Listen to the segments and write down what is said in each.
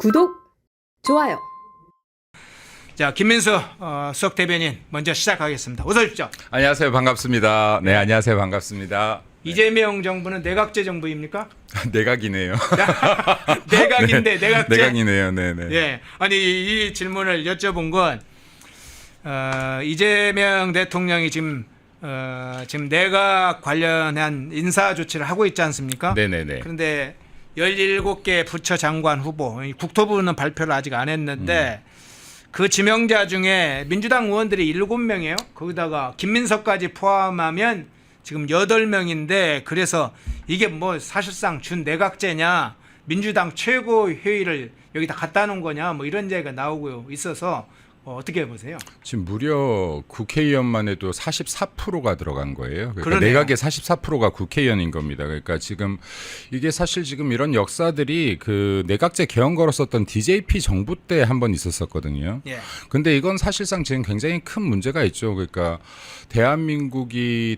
구독, 좋아요. 자, 김민수 수석 대변인 먼저 시작하겠습니다. 어서 오십시오. 안녕하세요. 반갑습니다. 네, 안녕하세요. 반갑습니다. 이재명 정부는 내각제 정부입니까? 내각이네요. 내각인데 내각제. 내각이네요. 네네. 예, 아니 이 질문을 여쭤본 건 이재명 대통령이 지금 내각 관련한 인사 조치를 하고 있지 않습니까? 네네네. 그런데 17개 부처 장관 후보, 국토부는 발표를 아직 안 했는데 그 지명자 중에 민주당 의원들이 7명이에요. 거기다가 김민석까지 포함하면 지금 8명인데 그래서 이게 뭐 사실상 준 내각제냐, 민주당 최고 회의를 여기다 갖다 놓은 거냐, 뭐 이런 얘기가 나오고 있어서 어떻게 보세요? 지금 무려 국회의원만 해도 44%가 들어간 거예요. 그러니까 그러네요. 내각의 44%가 국회의원인 겁니다. 그러니까 지금 이게 사실 지금 이런 역사들이 그 내각제 개헌 걸었었던 DJP 정부 때 한번 있었었거든요. 예. 근데 이건 사실상 지금 굉장히 큰 문제가 있죠. 그러니까 대한민국의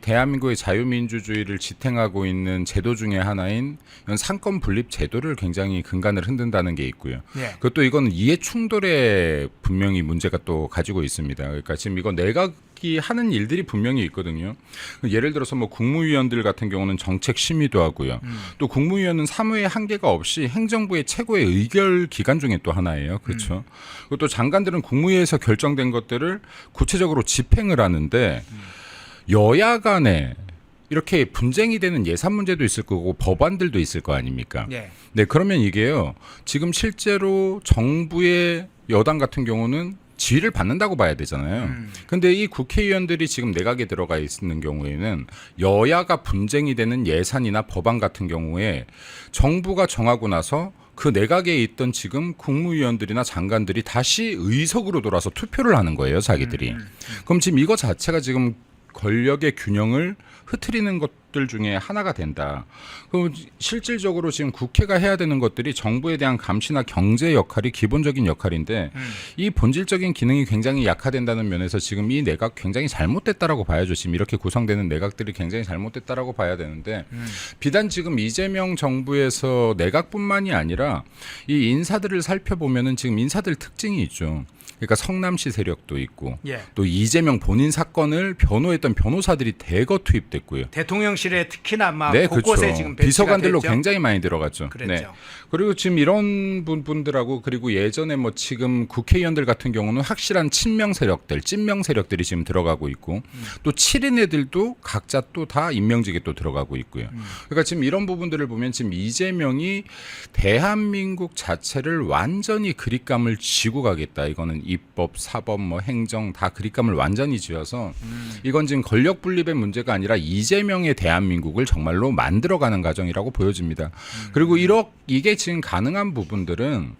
자유민주주의를 지탱하고 있는 제도 중에 하나인 이런 상권 분립 제도를 굉장히 근간을 흔든다는 게 있고요. 예. 그것도 이건 이해 충돌에 분명히 문제가 또 가지고 있습니다. 그러니까 지금 이거 내각이 하는 일들이 분명히 있거든요. 예를 들어서 뭐 국무위원들 같은 경우는 정책 심의도 하고요. 또 국무위원은 사무의 한계가 없이 행정부의 최고의 의결 기관 중에 또 하나예요. 그렇죠. 그리고 또 장관들은 국무회에서 결정된 것들을 구체적으로 집행을 하는데 여야 간에 이렇게 분쟁이 되는 예산 문제도 있을 거고 법안들도 있을 거 아닙니까? 예. 네, 그러면 이게요. 지금 실제로 정부의 여당 같은 경우는 지휘를 받는다고 봐야 되잖아요. 근데 이 국회의원들이 지금 내각에 들어가 있는 경우에는 여야가 분쟁이 되는 예산이나 법안 같은 경우에 정부가 정하고 나서 그 내각에 있던 지금 국무위원들이나 장관들이 다시 의석으로 돌아서 투표를 하는 거예요, 자기들이. 그럼 지금 이거 자체가 지금 권력의 균형을 흐트리는 것들 중에 하나가 된다. 그럼 실질적으로 지금 국회가 해야 되는 것들이 정부에 대한 감시나 경제 역할이 기본적인 역할인데 이 본질적인 기능이 굉장히 약화된다는 면에서 지금 이 내각 굉장히 잘못됐다라고 봐야죠. 지금 이렇게 구성되는 내각들이 굉장히 잘못됐다라고 봐야 되는데 비단 지금 이재명 정부에서 내각뿐만이 아니라 이 인사들을 살펴보면은 지금 인사들 특징이 있죠. 그러니까 성남시 세력도 있고 예. 또 이재명 본인 사건을 변호했던 변호사들이 대거 투입됐고요. 대통령실에 특히나 막 네, 곳곳에 그렇죠. 지금 배치가 비서관들로 됐죠? 굉장히 많이 들어갔죠. 그랬죠. 네. 그리고 지금 이런 분들하고 그리고 예전에 뭐 지금 국회의원들 같은 경우는 확실한 친명 세력들, 찐명 세력들이 지금 들어가고 있고 또 7인 애들도 각자 또 다 임명직에 또 들어가고 있고요. 그러니까 지금 이런 부분들을 보면 지금 이재명이 대한민국 자체를 완전히 그립감을 지고 가겠다. 이거는 입법, 사법, 뭐 행정 다 그립감을 완전히 지어서 이건 지금 권력 분립의 문제가 아니라 이재명의 대한민국을 정말로 만들어가는 과정이라고 보여집니다. 그리고 이게 지금 가능한 부분들은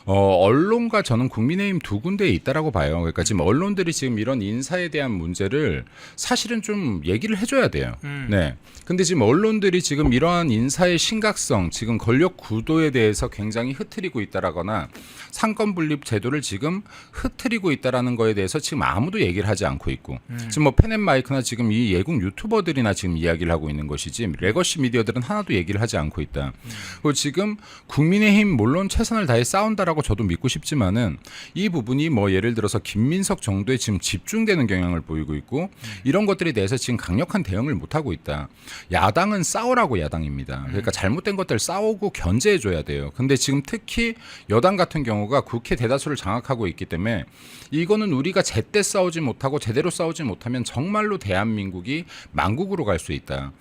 언론과 저는 국민의힘 두 군데에 있다라고 봐요. 그러니까 지금 언론들이 지금 이런 인사에 대한 문제를 사실은 좀 얘기를 해줘야 돼요. 네. 근데 지금 언론들이 지금 이러한 인사의 심각성, 지금 권력 구도에 대해서 굉장히 흐트리고 있다라거나 상권 분립 제도를 지금 흐트리고 있다라는 거에 대해서 지금 아무도 얘기를 하지 않고 있고 지금 뭐 펜앤마이크나 지금 이 예국 유튜버들이나 지금 이야기를 하고 있는 것이지 레거시 미디어들은 하나도 얘기를 하지 않고 있다. 그리고 지금 국민의힘 물론 최선을 다해 싸운다라고 저도 믿고 싶지만은 이 부분이 뭐 예를 들어서 김민석 정도에 지금 집중되는 경향을 보이고 있고 이런 것들에 대해서 지금 강력한 대응을 못 하고 있다. 야당은 싸우라고 야당입니다. 그러니까 잘못된 것들 싸우고 견제해 줘야 돼요. 근데 지금 특히 여당 같은 경우가 국회 대다수를 장악하고 있기 때문에 이거는 우리가 제때 싸우지 못하고 제대로 싸우지 못하면 정말로 대한민국이 망국으로 갈 수 있다.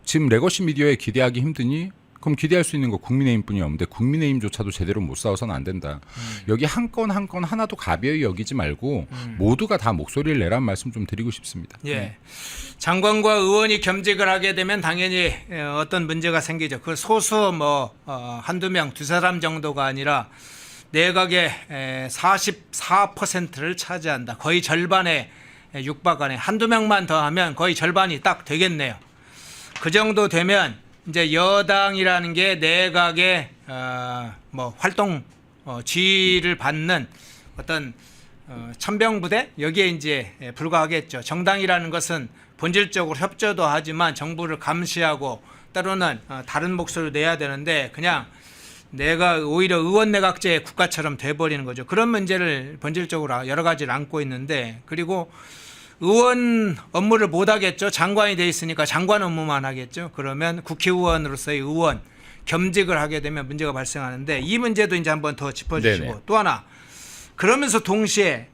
지금 레거시 미디어에 기대하기 힘드니 그럼 기대할 수 있는 거 국민의힘뿐이 없는데 국민의힘조차도 제대로 못 싸워서는 안 된다. 여기 한 건 한 건 하나도 가벼이 여기지 말고 모두가 다 목소리를 내란 말씀 좀 드리고 싶습니다. 예. 장관과 의원이 겸직을 하게 되면 당연히 어떤 문제가 생기죠. 그 소수 뭐 한두 명, 두 사람 정도가 아니라 내각의 44%를 차지한다. 거의 절반에 육박하네. 한두 명만 더 하면 거의 절반이 딱 되겠네요. 그 정도 되면 이제 여당이라는 게 내각의 뭐 활동 지휘를 받는 어떤 천병부대 여기에 이제 불과하겠죠. 정당이라는 것은 본질적으로 협조도 하지만 정부를 감시하고 때로는 다른 목소리를 내야 되는데 그냥 내가 오히려 의원 내각제 국가처럼 돼버리는 거죠. 그런 문제를 본질적으로 여러 가지를 안고 있는데, 그리고 의원 업무를 못 하겠죠. 장관이 돼 있으니까 장관 업무만 하겠죠. 그러면 국회의원으로서의 의원 겸직을 하게 되면 문제가 발생하는데, 이 문제도 이제 한번 더 짚어주시고, 네네. 또 하나, 그러면서 동시에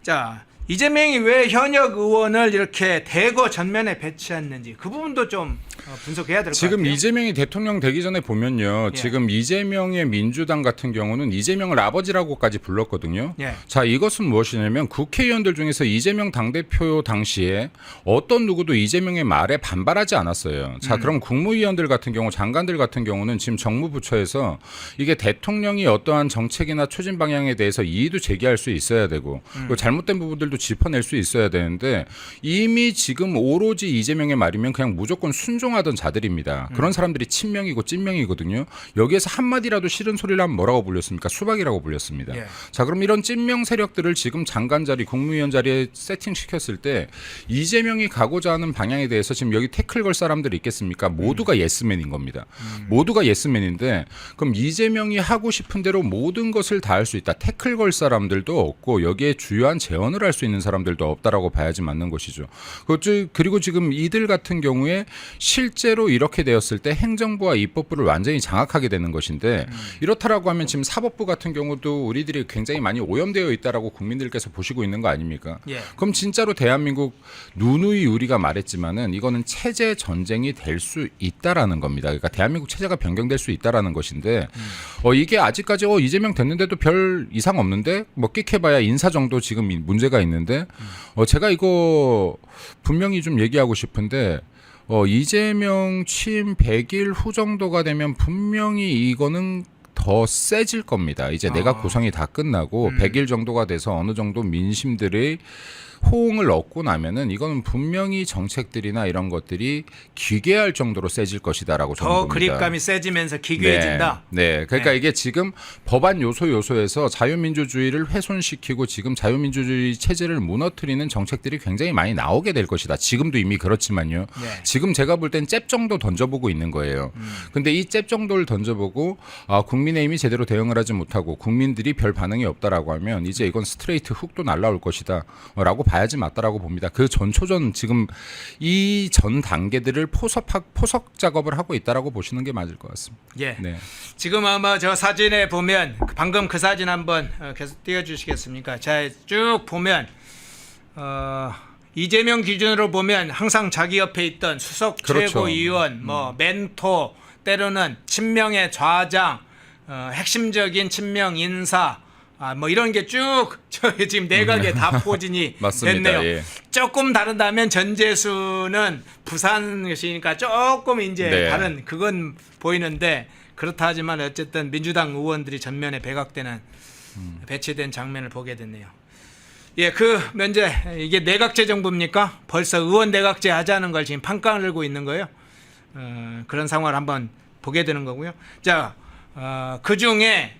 자, 이재명이 왜 현역 의원을 이렇게 대거 전면에 배치했는지 그 부분도 좀 분석해야 될 것 같아요. 지금 이재명이 대통령 되기 전에 보면요. 예. 지금 이재명의 민주당 같은 경우는 이재명을 아버지라고까지 불렀거든요. 예. 자, 이것은 무엇이냐면 국회의원들 중에서 이재명 당대표 당시에 어떤 누구도 이재명의 말에 반발하지 않았어요. 자, 그럼 국무위원들 같은 경우, 장관들 같은 경우는 지금 정무부처에서 이게 대통령이 어떠한 정책이나 추진 방향에 대해서 이의도 제기할 수 있어야 되고, 그리고 잘못된 부분들도 짚어낼 수 있어야 되는데, 이미 지금 오로지 이재명의 말이면 그냥 무조건 순종하던 자들입니다. 그런 사람들이 친명이고 찐명이거든요. 여기에서 한마디라도 싫은 소리를 하면 뭐라고 불렸습니까? 수박이라고 불렸습니다. 예. 자, 그럼 이런 찐명 세력들을 지금 장관 자리, 국무위원 자리에 세팅시켰을 때 이재명이 가고자 하는 방향에 대해서 지금 여기 태클 걸 사람들이 있겠습니까? 모두가 예스맨인 겁니다. 모두가 예스맨인데, 그럼 이재명이 하고 싶은 대로 모든 것을 다 할 수 있다. 태클 걸 사람들도 없고 여기에 주요한 제언을 할 수 있는 사람들도 없다라고 봐야지 맞는 것이죠. 그리고 지금 이들 같은 경우에 실제로 이렇게 되었을 때 행정부와 입법부를 완전히 장악하게 되는 것인데, 이렇다라고 하면 지금 사법부 같은 경우도 우리들이 굉장히 많이 오염되어 있다라고 국민들께서 보시고 있는 거 아닙니까? 예. 그럼 진짜로 대한민국 누누이 우리가 말했지만은 이거는 체제 전쟁이 될 수 있다라는 겁니다. 그러니까 대한민국 체제가 변경될 수 있다라는 것인데, 이게 아직까지 이재명 됐는데도 별 이상 없는데 먹기해봐야 인사 정도 지금 문제가 있는데, 제가 이거 분명히 좀 얘기하고 싶은데, 이재명 취임 100일 후 정도가 되면 분명히 이거는 더 세질 겁니다. 이제 내각 구성이 다 끝나고 100일 정도가 돼서 어느 정도 민심들의 호응을 얻고 나면은 이거는 분명히 정책들이나 이런 것들이 기괴할 정도로 세질 것이다라고 저는 더 봅니다. 그립감이 세지면서 기괴해진다. 네. 그러니까 이게 지금 법안 요소에서 자유민주주의를 훼손시키고 지금 자유민주주의 체제를 무너뜨리는 정책들이 굉장히 많이 나오게 될 것이다. 지금도 이미 그렇지만요. 네. 지금 제가 볼 땐 잽 정도 던져보고 있는 거예요. 근데 이 잽 정도를 던져보고 국민의힘이 제대로 대응을 하지 못하고 국민들이 별 반응이 없다라고 하면 이제 이건 스트레이트 훅도 날라올 것이다 라고 봐야지 맞다라고 봅니다. 그 전초전 지금 이 전 단계들을 포석 작업을 하고 있다라고 보시는 게 맞을 것 같습니다. 예. 네. 지금 아마 저 사진에 보면 방금 그 사진 한번 계속 띄워주시겠습니까? 자, 쭉 보면 이재명 기준으로 보면 항상 자기 옆에 있던 수석 그렇죠. 최고위원, 멘토, 때로는 친명의 좌장, 핵심적인 친명 인사, 뭐 이런 게 쭉 지금 내각에 다 포진이 맞습니다. 됐네요. 예. 조금 다르다면 전재수는 부산이니까 조금 이제 네. 다른 그건 보이는데, 그렇다 하지만 어쨌든 민주당 의원들이 전면에 배각되는 배치된 장면을 보게 됐네요. 예, 그 면제 이게 내각제 정부입니까? 벌써 의원 내각제 하자는 걸 지금 판가를 들고 있는 거예요. 그런 상황을 한번 보게 되는 거고요. 자, 그 중에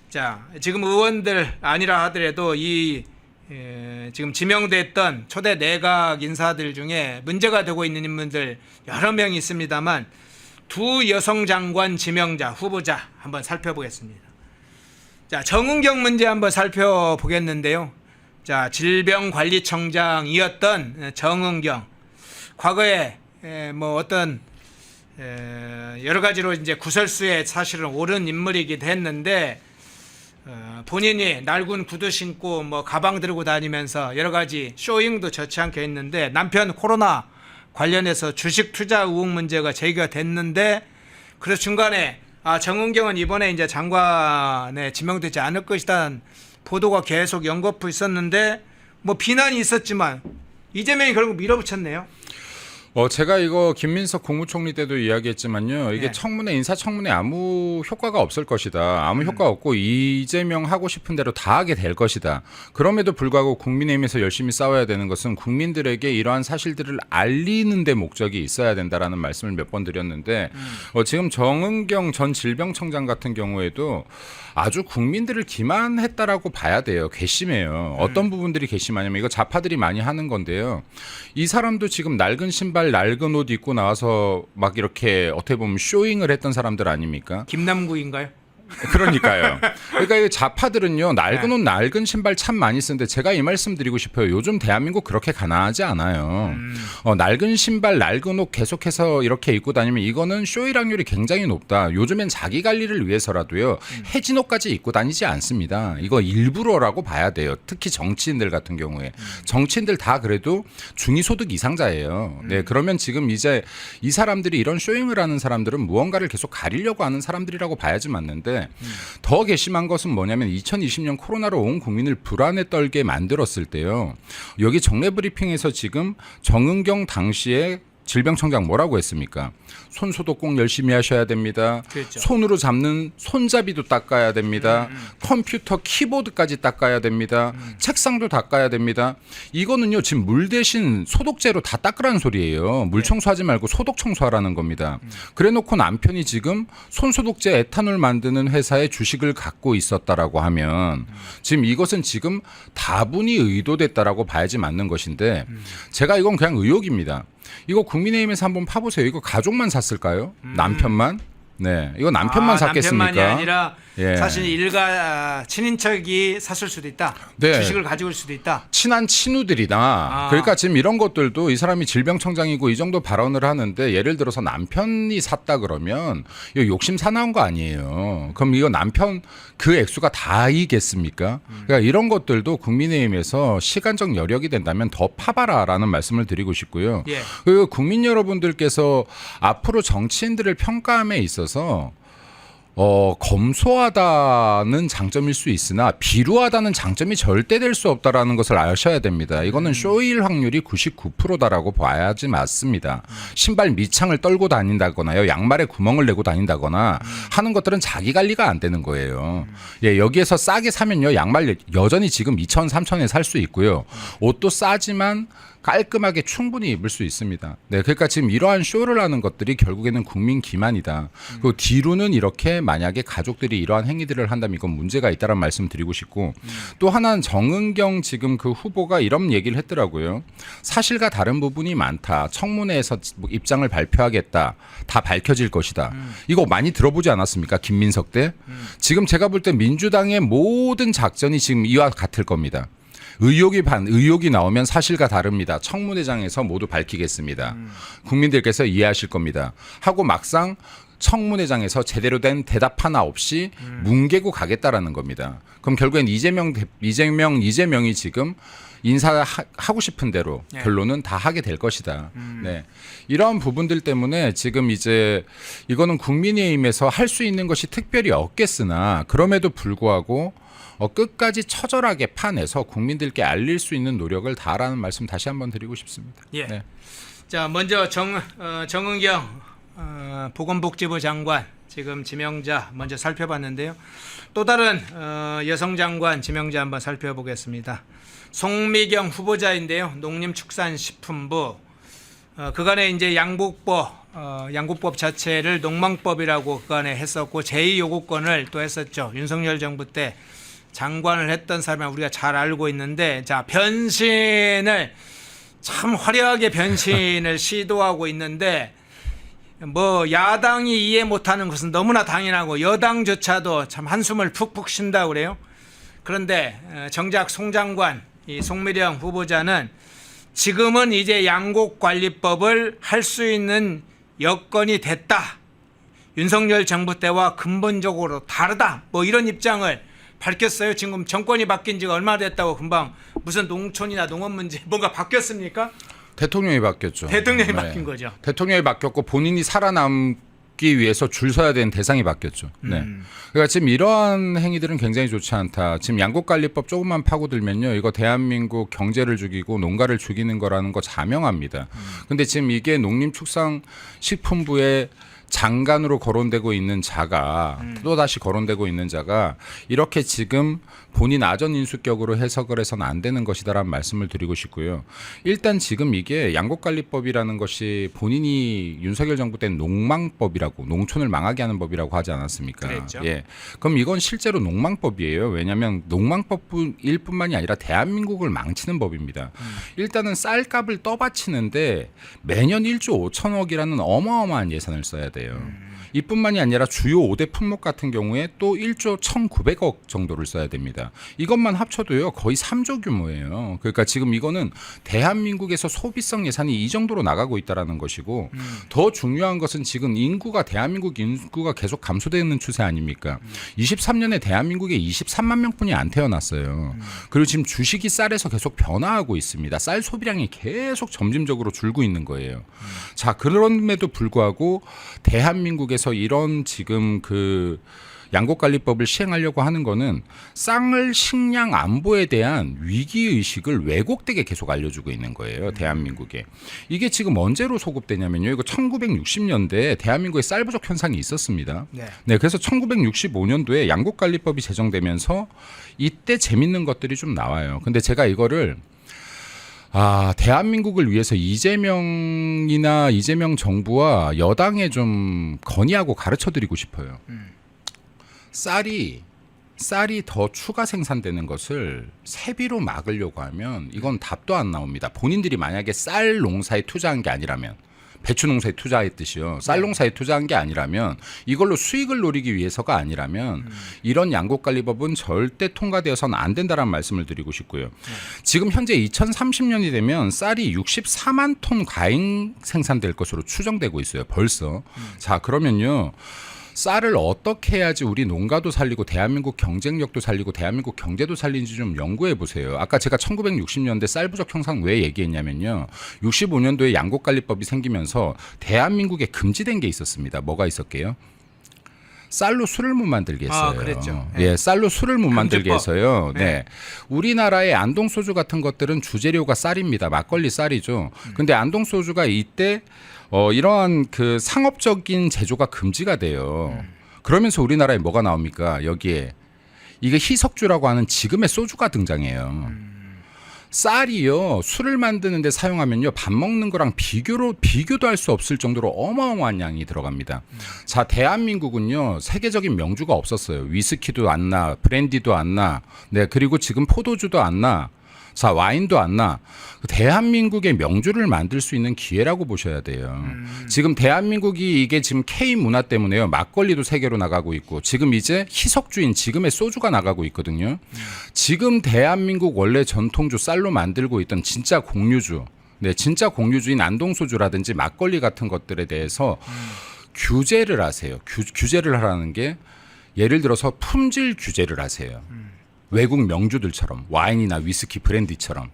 자, 지금 의원들 아니라 하더라도 지금 지명됐던 초대 내각 인사들 중에 문제가 되고 있는 인물들 여러 명이 있습니다만, 두 여성 장관 지명자 후보자 한번 살펴보겠습니다. 자, 정은경 문제 한번 살펴보겠는데요. 자, 질병관리청장이었던 정은경, 과거에 뭐 어떤 여러 가지로 이제 구설수에 사실은 옳은 인물이기도 했는데, 본인이 낡은 구두 신고 뭐 가방 들고 다니면서 여러 가지 쇼잉도 저치 않게 했는데, 남편 코로나 관련해서 주식 투자 의혹 문제가 제기가 됐는데, 그래서 중간에 정은경은 이번에 이제 장관에 지명되지 않을 것이라는 보도가 계속 연거푸 있었는데, 뭐 비난이 있었지만 이재명이 결국 밀어붙였네요. 제가 이거 김민석 국무총리 때도 이야기했지만요. 이게 네. 청문회, 인사청문회 아무 효과가 없을 것이다. 아무 효과 없고 이재명 하고 싶은 대로 다 하게 될 것이다. 그럼에도 불구하고 국민의힘에서 열심히 싸워야 되는 것은 국민들에게 이러한 사실들을 알리는 데 목적이 있어야 된다라는 말씀을 몇 번 드렸는데, 지금 정은경 전 질병청장 같은 경우에도 아주 국민들을 기만했다라고 봐야 돼요. 괘씸해요. 어떤 부분들이 괘씸하냐면, 이거 좌파들이 많이 하는 건데요. 이 사람도 지금 낡은 신발, 낡은 옷 입고 나와서 막 이렇게 어떻게 보면 쇼잉을 했던 사람들 아닙니까? 김남국인가요? 그러니까요. 그러니까 이 좌파들은요 낡은 옷, 낡은 신발 참 많이 쓰는데 제가 이 말씀 드리고 싶어요. 요즘 대한민국 그렇게 가난하지 않아요. 낡은 신발, 낡은 옷 계속해서 이렇게 입고 다니면 이거는 쇼일 확률이 굉장히 높다. 요즘엔 자기 관리를 위해서라도요 해진 옷까지 입고 다니지 않습니다. 이거 일부러라고 봐야 돼요. 특히 정치인들 같은 경우에 정치인들 다 그래도 중위소득 이상자예요. 네, 그러면 지금 이제 이 사람들이 이런 쇼잉을 하는 사람들은 무언가를 계속 가리려고 하는 사람들이라고 봐야지 맞는데 더 괘씸한 것은 뭐냐면 2020년 코로나로 온 국민을 불안에 떨게 만들었을 때요. 여기 정례 브리핑에서 지금 정은경 당시에 질병청장 뭐라고 했습니까? 손 소독 꼭 열심히 하셔야 됩니다. 그렇죠. 손으로 잡는 손잡이도 닦아야 됩니다. 컴퓨터 키보드까지 닦아야 됩니다. 책상도 닦아야 됩니다. 이거는요 지금 물 대신 소독제로 다 닦으라는 소리예요. 물 청소하지 말고 소독 청소하라는 겁니다. 그래놓고 남편이 지금 손소독제 에탄올 만드는 회사의 주식을 갖고 있었다라고 하면 지금 이것은 지금 다분히 의도됐다라고 봐야지 맞는 것인데 제가 이건 그냥 의혹입니다. 이거 국민의힘에서 한번 파보세요. 이거 가족만 샀을까요? 남편만? 네, 이거 남편만 샀겠습니까? 남편만이 아니라 예. 사실 일가 친인척이 샀을 수도 있다. 네. 주식을 가지고 올 수도 있다. 친한 친우들이나 그러니까 지금 이런 것들도 이 사람이 질병청장이고 이 정도 발언을 하는데 예를 들어서 남편이 샀다 그러면 이거 욕심 사나운 거 아니에요. 그럼 이거 남편 그 액수가 다이겠습니까? 그러니까 이런 것들도 국민의힘에서 시간적 여력이 된다면 더 파봐라라는 말씀을 드리고 싶고요. 예. 그리고 국민 여러분들께서 앞으로 정치인들을 평가함에 있어서 검소하다는 장점일 수 있으나 비루하다는 장점이 절대 될 수 없다라는 것을 아셔야 됩니다. 이거는 쇼일 확률이 99%다라고 봐야지 맞습니다. 신발 밑창을 떨고 다닌다거나요, 양말에 구멍을 내고 다닌다거나 하는 것들은 자기 관리가 안 되는 거예요. 예, 여기에서 싸게 사면요, 양말 여전히 지금 2,000, 3,000에 살 수 있고요. 옷도 싸지만 깔끔하게 충분히 입을 수 있습니다. 네, 그러니까 지금 이러한 쇼를 하는 것들이 결국에는 국민 기만이다. 그리고 뒤로는 이렇게 만약에 가족들이 이러한 행위들을 한다면 이건 문제가 있다는 말씀 드리고 싶고 또 하나는 정은경 지금 그 후보가 이런 얘기를 했더라고요. 사실과 다른 부분이 많다. 청문회에서 입장을 발표하겠다. 다 밝혀질 것이다. 이거 많이 들어보지 않았습니까? 김민석 때. 지금 제가 볼 때 민주당의 모든 작전이 지금 이와 같을 겁니다. 의혹이 나오면 사실과 다릅니다. 청문회장에서 모두 밝히겠습니다. 국민들께서 이해하실 겁니다. 하고 막상 청문회장에서 제대로 된 대답 하나 없이 뭉개고 가겠다라는 겁니다. 그럼 결국엔 이재명이 지금 인사하고 싶은 대로 결론은 다 하게 될 것이다. 네. 이런 부분들 때문에 지금 이제 이거는 국민의힘에서 할 수 있는 것이 특별히 없겠으나 그럼에도 불구하고 끝까지 처절하게 파내서 국민들께 알릴 수 있는 노력을 다하라는 말씀 다시 한번 드리고 싶습니다. 예. 네. 자, 먼저 정은경 보건복지부 장관 지금 지명자 먼저 살펴봤는데요. 또 다른 여성 장관 지명자 한번 살펴보겠습니다. 송미경 후보자인데요. 농림축산식품부 그간에 이제 양곡법 자체를 농망법이라고 그간에 했었고 제2요구권을 또 했었죠. 윤석열 정부 때 장관을 했던 사람이 우리가 잘 알고 있는데 자 변신을 참 화려하게 변신을 시도하고 있는데 뭐 야당이 이해 못하는 것은 너무나 당연하고 여당조차도 참 한숨을 푹푹 쉰다고 그래요. 그런데 정작 송 장관 이 송미령 후보자는 지금은 이제 양곡관리법을 할 수 있는 여건이 됐다. 윤석열 정부 때와 근본적으로 다르다. 뭐 이런 입장을 밝혔어요. 지금 정권이 바뀐 지가 얼마 됐다고 금방 무슨 농촌이나 농업 문제 뭔가 바뀌었습니까? 대통령이 바뀌었죠. 대통령이 바뀐 거죠. 대통령이 바뀌었고 본인이 살아남기 위해서 줄 서야 되는 대상이 바뀌었죠. 네. 그러니까 지금 이러한 행위들은 굉장히 좋지 않다. 지금 양곡관리법 조금만 파고들면요, 이거 대한민국 경제를 죽이고 농가를 죽이는 거라는 거 자명합니다. 근데 지금 이게 농림축산식품부의 장관으로 거론되고 있는 자가 또다시 거론되고 있는 자가 이렇게 지금 본인 아전 인수격으로 해석을 해서는 안 되는 것이다라는 말씀을 드리고 싶고요. 일단 지금 이게 양곡관리법이라는 것이 본인이 윤석열 정부 때 농망법이라고 농촌을 망하게 하는 법이라고 하지 않았습니까? 그랬죠. 예. 그럼 이건 실제로 농망법이에요. 왜냐하면 농망법일 뿐만이 아니라 대한민국을 망치는 법입니다. 일단은 쌀값을 떠받치는데 매년 1조 5천억이라는 어마어마한 예산을 써야 돼요. 이뿐만이 아니라 주요 5대 품목 같은 경우에 또 1조 1,900억 정도를 써야 됩니다. 이것만 합쳐도요 거의 3조 규모예요. 그러니까 지금 이거는 대한민국에서 소비성 예산이 이 정도로 나가고 있다라는 것이고 더 중요한 것은 지금 대한민국 인구가 계속 감소되는 추세 아닙니까? 23년에 대한민국에 23만 명뿐이 안 태어났어요. 그리고 지금 주식이 쌀에서 계속 변화하고 있습니다. 쌀 소비량이 계속 점진적으로 줄고 있는 거예요. 자, 그럼에도 불구하고 대한민국에서 이런 지금 그 양곡관리법을 시행하려고 하는 거는 쌀 식량 안보에 대한 위기 의식을 왜곡되게 계속 알려주고 있는 거예요. 대한민국에. 이게 지금 언제로 소급되냐면요. 이거 1960년대에 대한민국에 쌀 부족 현상이 있었습니다. 네, 그래서 1965년도에 양곡관리법이 제정되면서 이때 재밌는 것들이 좀 나와요. 근데 제가 이거를 대한민국을 위해서 이재명 정부와 여당에 좀 건의하고 가르쳐드리고 싶어요. 쌀이 더 추가 생산되는 것을 세비로 막으려고 하면 이건 답도 안 나옵니다. 본인들이 만약에 쌀 농사에 투자한 게 아니라면, 배추 농사에 투자했듯이요. 쌀 농사에 투자한 게 아니라면, 이걸로 수익을 노리기 위해서가 아니라면 이런 양곡관리법은 절대 통과되어서는 안 된다라는 말씀을 드리고 싶고요. 지금 현재 2030년이 되면 쌀이 64만 톤 과잉 생산될 것으로 추정되고 있어요. 벌써. 자, 그러면요. 쌀을 어떻게 해야지 우리 농가도 살리고 대한민국 경쟁력도 살리고 대한민국 경제도 살리는지 좀 연구해 보세요. 아까 제가 1960년대 쌀 부족 현상 왜 얘기했냐면요. 65년도에 양곡관리법이 생기면서 대한민국에 금지된 게 있었습니다. 뭐가 있었게요? 쌀로 술을 못 만들게 했어요. 그랬죠. 예, 쌀로 술을 못 만들게 금지법. 해서요. 네. 우리나라의 안동소주 같은 것들은 주재료가 쌀입니다. 막걸리 쌀이죠. 근데 안동소주가 이때 이러한 그 상업적인 제조가 금지가 돼요. 그러면서 우리나라에 뭐가 나옵니까? 여기에 이게 희석주라고 하는 지금의 소주가 등장해요. 쌀이요, 술을 만드는데 사용하면요, 밥 먹는 거랑 비교도 할 수 없을 정도로 어마어마한 양이 들어갑니다. 자, 대한민국은요, 세계적인 명주가 없었어요. 위스키도 안 나, 브랜디도 안 나, 네, 그리고 지금 포도주도 안 나. 자, 와인도 안 나. 대한민국의 명주를 만들 수 있는 기회라고 보셔야 돼요. 지금 대한민국이 이게 지금 K 문화 때문에요. 막걸리도 세계로 나가고 있고 지금 이제 희석주인 지금의 소주가 나가고 있거든요. 지금 대한민국 원래 전통주 쌀로 만들고 있던 진짜 공유주, 네, 진짜 공유주인 안동소주라든지 막걸리 같은 것들에 대해서 규제를 하세요. 규제를 하라는 게 예를 들어서 품질 규제를 하세요. 외국 명주들처럼 와인이나 위스키, 브랜디처럼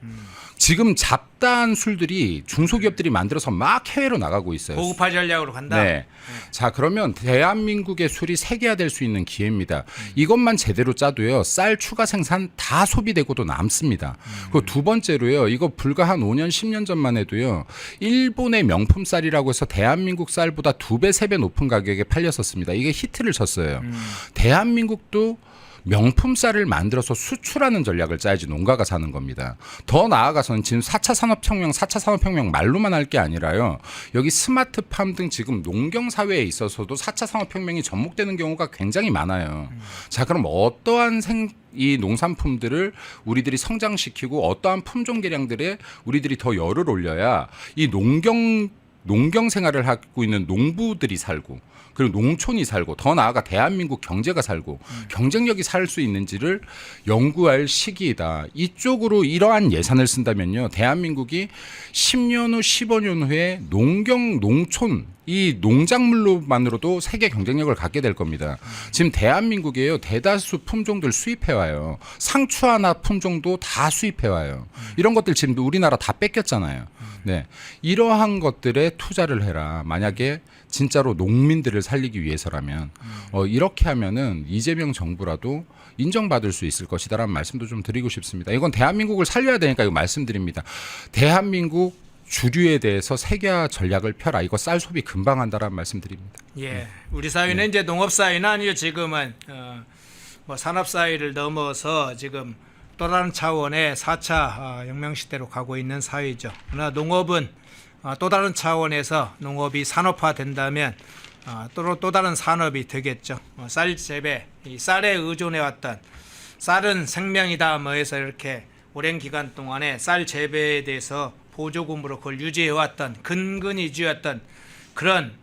지금 잡다한 술들이 중소기업들이 만들어서 막 해외로 나가고 있어요. 고급화 전략으로 간다. 네. 자, 그러면 대한민국의 술이 세계화될 수 있는 기회입니다. 이것만 제대로 짜도요, 쌀 추가 생산 다 소비되고도 남습니다. 그리고 두 번째로요, 이거 불과 한 5년, 10년 전만 해도요, 일본의 명품 쌀이라고 해서 대한민국 쌀보다 2배, 3배 높은 가격에 팔렸었습니다. 이게 히트를 쳤어요. 대한민국도 명품 쌀을 만들어서 수출하는 전략을 짜야지 농가가 사는 겁니다. 더 나아가서는 지금 4차 산업혁명 말로만 할 게 아니라요. 여기 스마트팜 등 지금 농경 사회에 있어서도 4차 산업혁명이 접목되는 경우가 굉장히 많아요. 자, 그럼 어떠한 이 농산품들을 우리들이 성장시키고 어떠한 품종 개량들에 우리들이 더 열을 올려야 이 농경 생활을 하고 있는 농부들이 살고 그리고 농촌이 살고 더 나아가 대한민국 경제가 살고 경쟁력이 살 수 있는지를 연구할 시기이다. 이쪽으로 이러한 예산을 쓴다면요. 대한민국이 10년 후 15년 후에 농촌 이 농작물로만으로도 세계 경쟁력을 갖게 될 겁니다. 지금 대한민국에요. 대다수 품종들 수입해와요. 상추 하나 품종도 다 이해와요. 이런 것들 지금 우리나라 다 뺏겼잖아요. 네, 이러한 것들에 투자를 해라. 만약에 진짜로 농민들을 살리기 위해서라면 이렇게 하면은 이재명 정부라도 인정받을 수 있을 것이다라는 말씀도 좀 드리고 싶습니다. 이건 대한민국을 살려야 되니까 이거 말씀드립니다. 대한민국 주류에 대해서 세계화 전략을 펴라. 이거 쌀 소비 금방 한다라는 말씀드립니다. 예, 우리 사회는 이제 농업 사회는 아니요. 지금은 뭐 산업 사회를 넘어서 지금 또 다른 차원의 4차 혁명 시대로 가고 있는 사회죠. 그러나 농업은 또 다른 차원에서 농업이 산업화된다면 또 다른 산업이 되겠죠. 쌀 재배, 이 쌀에 의존해왔던 쌀은 생명이다 뭐 해서 이렇게 오랜 기간 동안에 쌀 재배에 대해서 보조금으로 그걸 유지해왔던 근근히 유지해왔던 그런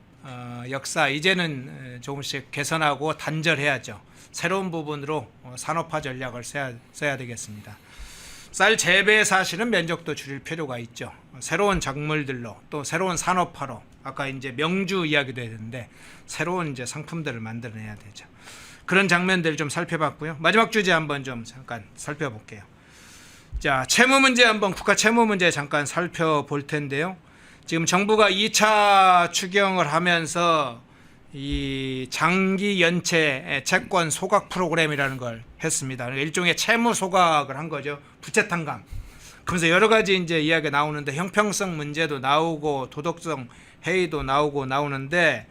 역사 이제는 조금씩 개선하고 단절해야죠. 새로운 부분으로 산업화 전략을 써야 되겠습니다. 쌀 재배 사실은 면적도 줄일 필요가 있죠. 새로운 작물들로 또 새로운 산업화로 아까 이제 명주 이야기도 했는데 새로운 이제 상품들을 만들어내야 되죠. 그런 장면들을 좀 살펴봤고요. 마지막 주제 한번 좀 잠깐 살펴볼게요. 자, 채무 문제 한번 국가 채무 문제 잠깐 살펴볼 텐데요. 지금 정부가 2차 추경을 하면서 이 장기 연체 채권 소각 프로그램이라는 걸 했습니다. 일종의 채무 소각을 한 거죠. 부채 탕감. 그래서 여러 가지 이제 이야기가 나오는데 형평성 문제도 나오고 도덕성 해이도 나오는데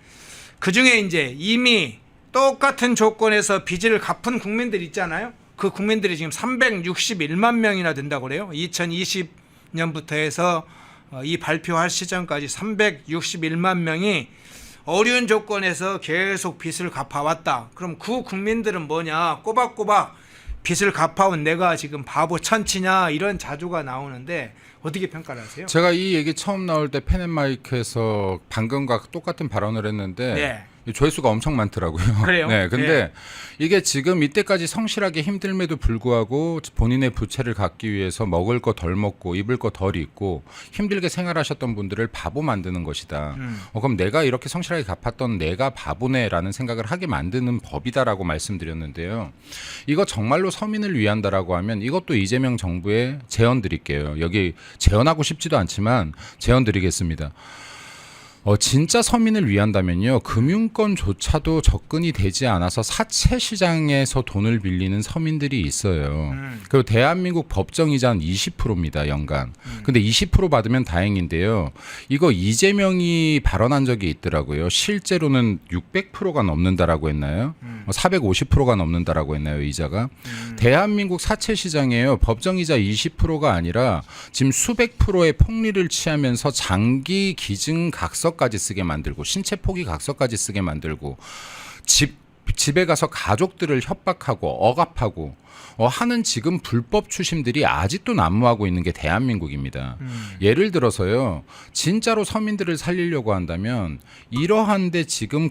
그 중에 이제 이미 똑같은 조건에서 빚을 갚은 국민들 있잖아요. 그 국민들이 지금 361만 명이나 된다고 그래요. 2020년부터 해서 이 발표할 시점까지 361만 명이 어려운 조건에서 계속 빚을 갚아왔다. 그럼 그 국민들은 뭐냐? 꼬박꼬박 빚을 갚아온 내가 지금 바보 천치냐 이런 자조가 나오는데 어떻게 평가를 하세요? 제가 이 얘기 처음 나올 때 펜앤마이크에서 방금과 똑같은 발언을 했는데 네. 조회수가 엄청 많더라고요. 그래요? 네, 근데 이게 지금 이때까지 성실하게 힘들매도 불구하고 본인의 부채를 갚기 위해서 먹을 거 덜 먹고 입을 거 덜 입고 힘들게 생활하셨던 분들을 바보 만드는 것이다. 그럼 내가 이렇게 성실하게 갚았던 내가 바보네라는 생각을 하게 만드는 법이다라고 말씀드렸는데요. 이거 정말로 서민을 위한다라고 하면 이것도 이재명 정부에 제언 드릴게요. 여기 제언하고 싶지도 않지만 제언 드리겠습니다. 진짜 서민을 위한다면요. 금융권조차도 접근이 되지 않아서 사채 시장에서 돈을 빌리는 서민들이 있어요. 그리고 대한민국 법정이자는 20%입니다. 연간. 근데 20% 받으면 다행인데요. 이거 이재명이 발언한 적이 있더라고요. 실제로는 600%가 넘는다라고 했나요? 450%가 넘는다라고 했나요? 이자가. 대한민국 사채 시장에요. 법정이자 20%가 아니라 지금 수백 프로의 폭리를 취하면서 장기 기증 각서 까지 쓰게 만들고 신체 포기 각서까지 쓰게 만들고 집에 가서 가족들을 협박하고 억압하고 하는 지금 불법 추심들이 아직도 난무하고 있는 게 대한민국입니다. 예를 들어서요. 진짜로 서민들을 살리려고 한다면 이러한데 지금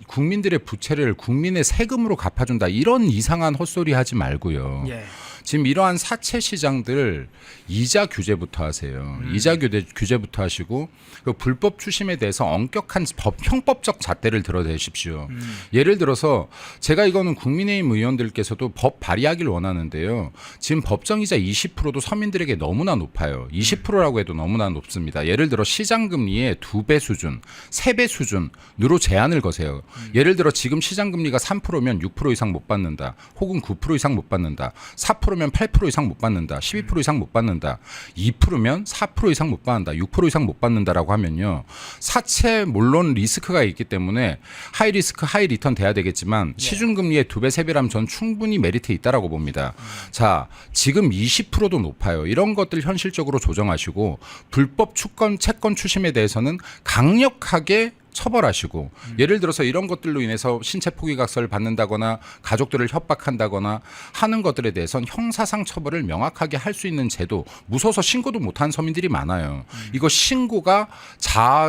국민들의 부채를 국민의 세금으로 갚아준다. 이런 이상한 헛소리 하지 말고요. 예. 지금 이러한 사채 시장들 이자 규제부터 하세요. 이자 규제부터 하시고 그 불법 추심에 대해서 엄격한 형법적 잣대를 드러내십시오. 예를 들어서 제가 이거는 국민의힘 의원들께서도 법 발의하기를 원하는데요. 지금 법정이자 20%도 서민들에게 너무나 높아요. 20%라고 해도 너무나 높습니다. 예를 들어 시장금리의 2배 수준, 3배 수준으로 제한을 거세요. 예를 들어 지금 시장금리가 3%면 6% 이상 못 받는다. 혹은 9% 이상 못 받는다. 4%면 8% 이상 못 받는다. 12% 이상 못 받는다. 2%면 4% 이상 못 받는다. 6% 이상 못 받는다라고 하면요. 사채 물론 리스크가 있기 때문에 하이 리스크 하이 리턴 돼야 되겠지만 시중금리의 2배 3배라면 전 충분히 메리트 있다라고 봅니다. 자, 지금 20%도 높아요. 이런 것들 현실적으로 조정하시고 불법 채권 추심에 대해서는 강력하게 처벌하시고 예를 들어서 이런 것들로 인해서 신체 포기각서를 받는다거나 가족들을 협박한다거나 하는 것들에 대해서는 형사상 처벌을 명확하게 할 수 있는 제도, 무서워서 신고도 못하는 서민들이 많아요. 이거 신고가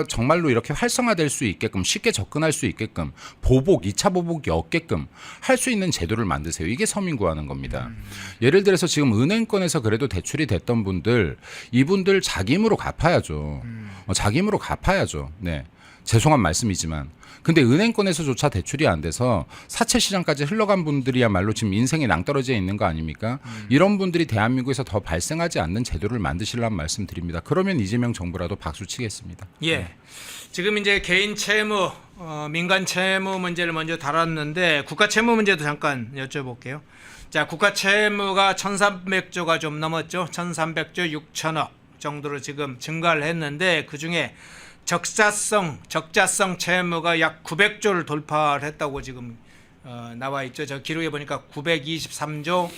정말로 이렇게 활성화될 수 있게끔 쉽게 접근할 수 있게끔 보복, 2차 보복이 없게끔 할 수 있는 제도를 만드세요. 이게 서민 구하는 겁니다. 예를 들어서 지금 은행권에서 그래도 대출이 됐던 분들 이분들 자기 힘으로 갚아야죠. 자기 힘으로 갚아야죠. 네. 죄송한 말씀이지만 근데 은행권에서조차 대출이 안 돼서 사채 시장까지 흘러간 분들이야말로 지금 인생이 낭떠러지에 있는 거 아닙니까? 이런 분들이 대한민국에서 더 발생하지 않는 제도를 만드시라는 말씀 드립니다. 그러면 이재명 정부라도 박수 치겠습니다. 예. 지금 이제 개인 채무, 민간 채무 문제를 먼저 다뤘는데 국가 채무 문제도 잠깐 여쭤볼게요. 자, 국가 채무가 1,300조가 좀 넘었죠. 1,300조 6천억 정도로 지금 증가를 했는데 그중에 적자성 채무가 약 900조를 돌파를 했다고 지금 나와 있죠. 저 기록에 보니까 923조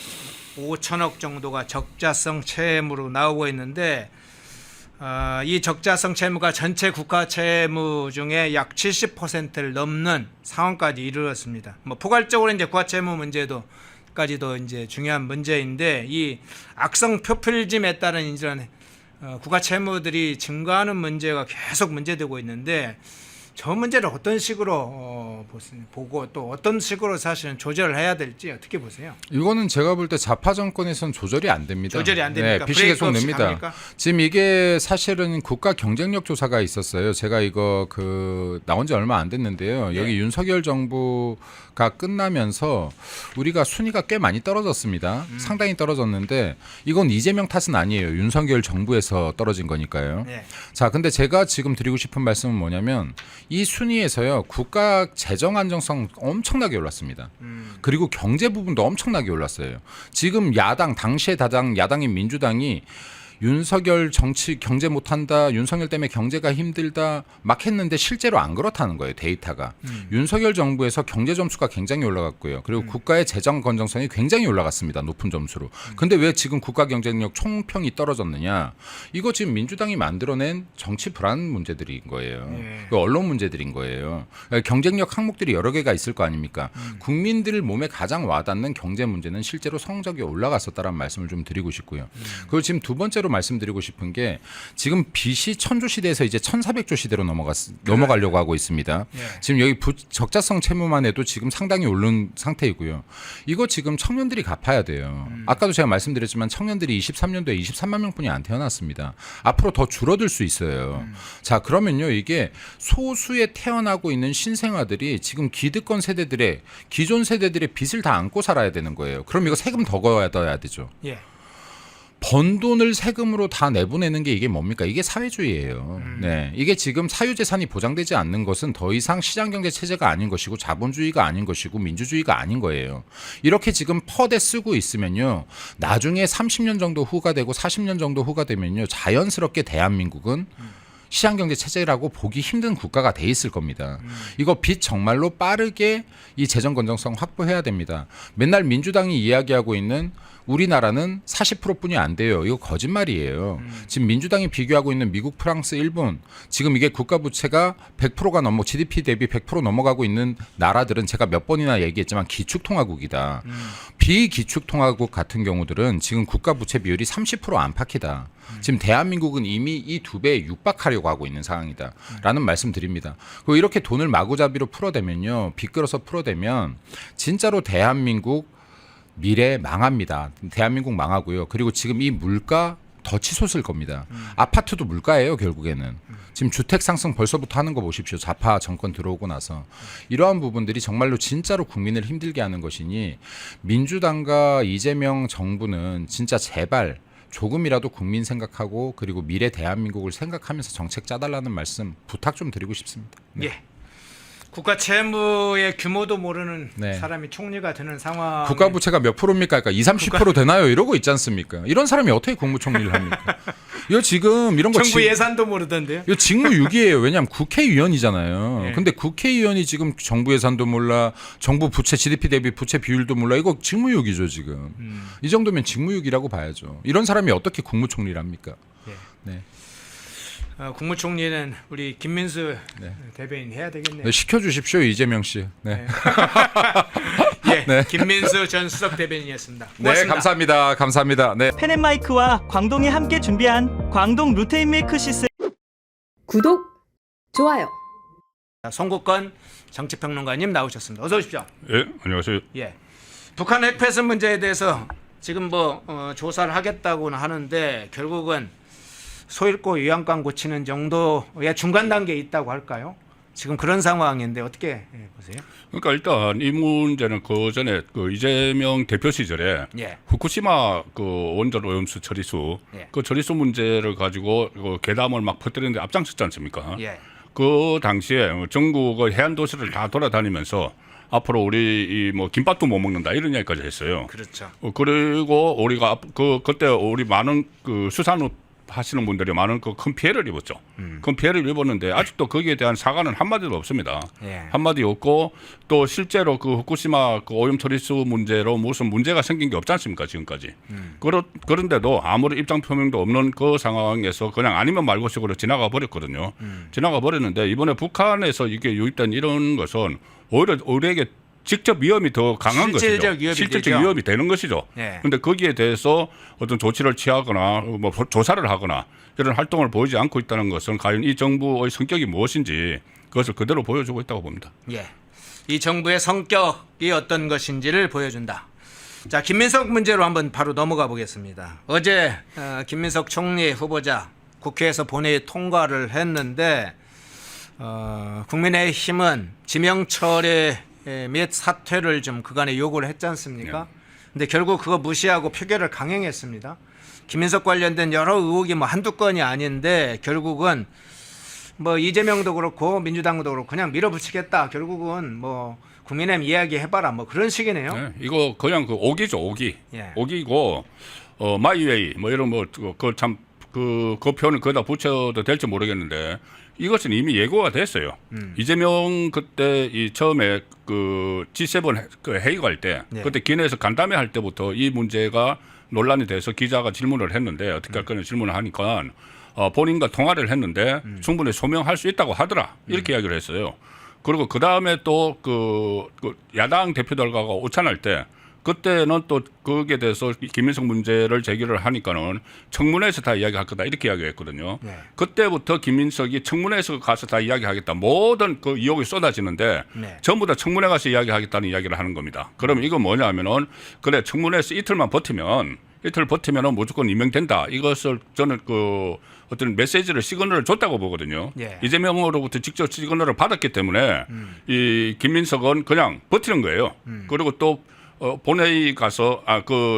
5천억 정도가 적자성 채무로 나오고 있는데 이 적자성 채무가 전체 국가 채무 중에 약 70%를 넘는 상황까지 이르렀습니다. 뭐 포괄적으로 이제 국가 채무 문제도까지도 이제 중요한 문제인데 이 악성 표필즘에 따른 이런 국가 채무들이 증가하는 문제가 계속 문제되고 있는데 저 문제를 어떤 식으로 보고 또 어떤 식으로 사실은 조절을 해야 될지 어떻게 보세요? 이거는 제가 볼 때 좌파 정권에선 조절이 안 됩니다. 조절이 안 됩니까? 빚이 계속 냅니다. 갑니까? 지금 이게 사실은 국가 경쟁력 조사가 있었어요. 제가 이거 나온 지 얼마 안 됐는데요. 여기 네. 윤석열 정부가 끝나면서 우리가 순위가 꽤 많이 떨어졌습니다. 상당히 떨어졌는데 이건 이재명 탓은 아니에요. 윤석열 정부에서 떨어진 거니까요. 네. 자, 근데 제가 지금 드리고 싶은 말씀은 뭐냐면 이 순위에서요. 국가 재정 안정성 엄청나게 올랐습니다. 그리고 경제 부분도 엄청나게 올랐어요. 지금 당시에 야당인 민주당이 윤석열 정치 경제 못한다, 윤석열 때문에 경제가 힘들다 막 했는데 실제로 안 그렇다는 거예요. 데이터가. 윤석열 정부에서 경제 점수가 굉장히 올라갔고요. 그리고 국가의 재정 건전성이 굉장히 올라갔습니다. 높은 점수로. 근데 왜 지금 국가 경쟁력 총평이 떨어졌느냐? 이거 지금 민주당이 만들어낸 정치 불안 문제들인 거예요. 그 언론 문제들인 거예요. 경쟁력 항목들이 여러 개가 있을 거 아닙니까? 국민들 몸에 가장 와닿는 경제 문제는 실제로 성적이 올라갔었다라는 말씀을 좀 드리고 싶고요. 그리고 지금 두 번째로 말씀드리고 싶은 게 지금 빚이 1000조 시대에서 이제 1400조 시대로 넘어가려고 하고 있습니다. 지금 여기 적자성 채무만 해도 지금 상당히 오른 상태이고요. 이거 지금 청년들이 갚아야 돼요. 아까도 제가 말씀드렸지만 청년들이 23년도에 23만 명뿐이 안 태어났습니다. 앞으로 더 줄어들 수 있어요. 자, 그러면요. 이게 소수에 태어나고 있는 신생아들이 지금 기득권 세대들의 기존 세대들의 빚을 다 안고 살아야 되는 거예요. 그럼 이거 세금 더 걷어야 되죠. 예. 번 돈을 세금으로 다 내보내는 게 이게 뭡니까? 이게 사회주의예요. 네, 이게 지금 사유재산이 보장되지 않는 것은 더 이상 시장경제 체제가 아닌 것이고 자본주의가 아닌 것이고 민주주의가 아닌 거예요. 이렇게 지금 퍼대 쓰고 있으면요. 나중에 30년 정도 후가 되고 40년 정도 후가 되면요. 자연스럽게 대한민국은 시장경제 체제라고 보기 힘든 국가가 돼 있을 겁니다. 이거 빚 정말로 빠르게 이 재정 건전성 확보해야 됩니다. 맨날 민주당이 이야기하고 있는 우리나라는 40%뿐이 안 돼요. 이거 거짓말이에요. 지금 민주당이 비교하고 있는 미국, 프랑스, 일본 지금 이게 국가 부채가 100%가 넘어 GDP 대비 100% 넘어가고 있는 나라들은 제가 몇 번이나 얘기했지만 기축통화국이다. 비기축통화국 같은 경우들은 지금 국가 부채 비율이 30% 안팎이다. 지금 대한민국은 이미 이 2배에 육박하려고 하고 있는 상황이다. 라는 말씀 드립니다. 그리고 이렇게 돈을 마구잡이로 풀어대면요. 빚끌어서 풀어대면 진짜로 대한민국 미래 망합니다. 대한민국 망하고요. 그리고 지금 이 물가 더 치솟을 겁니다. 아파트도 물가예요. 결국에는. 지금 주택 상승 벌써부터 하는 거 보십시오. 좌파 정권 들어오고 나서. 이러한 부분들이 정말로 진짜로 국민을 힘들게 하는 것이니 민주당과 이재명 정부는 진짜 제발 조금이라도 국민 생각하고 그리고 미래 대한민국을 생각하면서 정책 짜달라는 말씀 부탁 좀 드리고 싶습니다. 네. 예. 국가 채무의 규모도 모르는 네. 사람이 총리가 되는 상황. 국가 부채가 몇 프로입니까? 그러니까 20-30% 되나요? 이러고 있지 않습니까? 이런 사람이 어떻게 국무총리를 합니까? 이거 지금 이런 거 정부 예산도 모르던데요. 이거 직무유기예요. 왜냐하면 국회의원이잖아요. 네. 근데 국회의원이 지금 정부 예산도 몰라, 정부 부채 GDP 대비 부채 비율도 몰라. 이거 직무유기죠 지금. 이 정도면 직무유기라고 봐야죠. 이런 사람이 어떻게 국무총리를 합니까? 예. 네. 국무총리는 우리 김민수 네. 대변인 해야 되겠네요. 네, 시켜주십시오 이재명 씨. 네. 예, 네. 김민수 전 수석 대변인이었습니다. 네, 고맙습니다. 감사합니다. 감사합니다. 네. 펜앤마이크와 광동이 함께 준비한 광동 루테인 밀크 시스 구독, 좋아요. 송국건 정치평론가님 나오셨습니다. 어서 오십시오. 예, 안녕하세요. 예, 북한 핵폐선 문제에 대해서 지금 조사를 하겠다고는 하는데 결국은 소잃고 요양관 고치는 정도의 중간 단계에 있다고 할까요? 지금 그런 상황인데 어떻게 보세요? 그러니까 일단 이 문제는 그 전에 그 이재명 대표 시절에 예. 후쿠시마 그 원전 오염수 처리수 예. 그 처리수 문제를 가지고 그 괴담을 막 퍼뜨리는데 앞장섰지 않습니까? 예. 그 당시에 전국의 해안 도시를 다 돌아다니면서 앞으로 우리 뭐 김밥도 못 먹는다 이런 이야기까지 했어요. 그렇죠. 그리고 우리가 그때 우리 많은 그 수산업 하시는 분들이 많은 그 큰 피해를 입었죠. 큰 피해를 입었는데 아직도 거기에 대한 사과는 한마디도 없습니다. 예. 한마디 없고 또 실제로 그 후쿠시마 그 오염 처리수 문제로 무슨 문제가 생긴 게 없지 않습니까 지금까지. 그런데도 아무런 입장 표명도 없는 그 상황에서 그냥 아니면 말고식으로 지나가 버렸거든요. 지나가 버렸는데 이번에 북한에서 이게 유입된 이런 것은 오히려 우리에게 직접 위험이 더 강한 실질적 것이죠. 위협이 실질적 되죠. 위협이 되는 것이죠. 예. 그런데 거기에 대해서 어떤 조치를 취하거나 뭐 조사를 하거나 이런 활동을 보이지 않고 있다는 것은 과연 이 정부의 성격이 무엇인지 그것을 그대로 보여주고 있다고 봅니다. 예. 이 정부의 성격이 어떤 것인지를 보여준다. 자, 김민석 문제로 한번 바로 넘어가 보겠습니다. 어제 김민석 총리 후보자 국회에서 본회의 통과를 했는데 국민의힘은 지명철회 및 사퇴를 좀 그간에 요구를 했지 않습니까? 근데 결국 그거 무시하고 표결을 강행했습니다. 김민석 관련된 여러 의혹이 뭐 한두 건이 아닌데 결국은 뭐 이재명도 그렇고 민주당도 그렇고 그냥 밀어붙이겠다. 결국은 뭐 국민의힘 이야기해봐라 뭐 그런 식이네요. 네, 이거 그냥 그 오기죠, 오기. 예. 오기고 마이웨이 뭐 이런 그 표현을 거기다 붙여도 될지 모르겠는데 이것은 이미 예고가 됐어요. 이재명 그때 이 처음에 그 G7 그 회의 갈 때 예. 그때 기내에서 간담회 할 때부터 이 문제가 논란이 돼서 기자가 질문을 했는데 어떻게 할 거냐 질문을 하니까 본인과 통화를 했는데 충분히 소명할 수 있다고 하더라 이렇게 이야기를 했어요. 그리고 그 다음에 또 그 야당 대표들과 오찬할 때 그때는 또 거기에 대해서 김민석 문제를 제기를 하니까는 청문회에서 다 이야기할 거다 이렇게 이야기했거든요. 네. 그때부터 김민석이 청문회에서 가서 다 이야기하겠다 모든 그 의혹이 쏟아지는데 네. 전부 다 청문회 가서 이야기하겠다는 이야기를 하는 겁니다. 그러면 이건 뭐냐면은 그래 청문회에서 이틀만 버티면은 무조건 임명된다. 이것을 저는 그 어떤 메시지를 시그널을 줬다고 보거든요. 예. 이재명으로부터 직접 시그널을 받았기 때문에 이 김민석은 그냥 버티는 거예요. 그리고 또 본회의 가서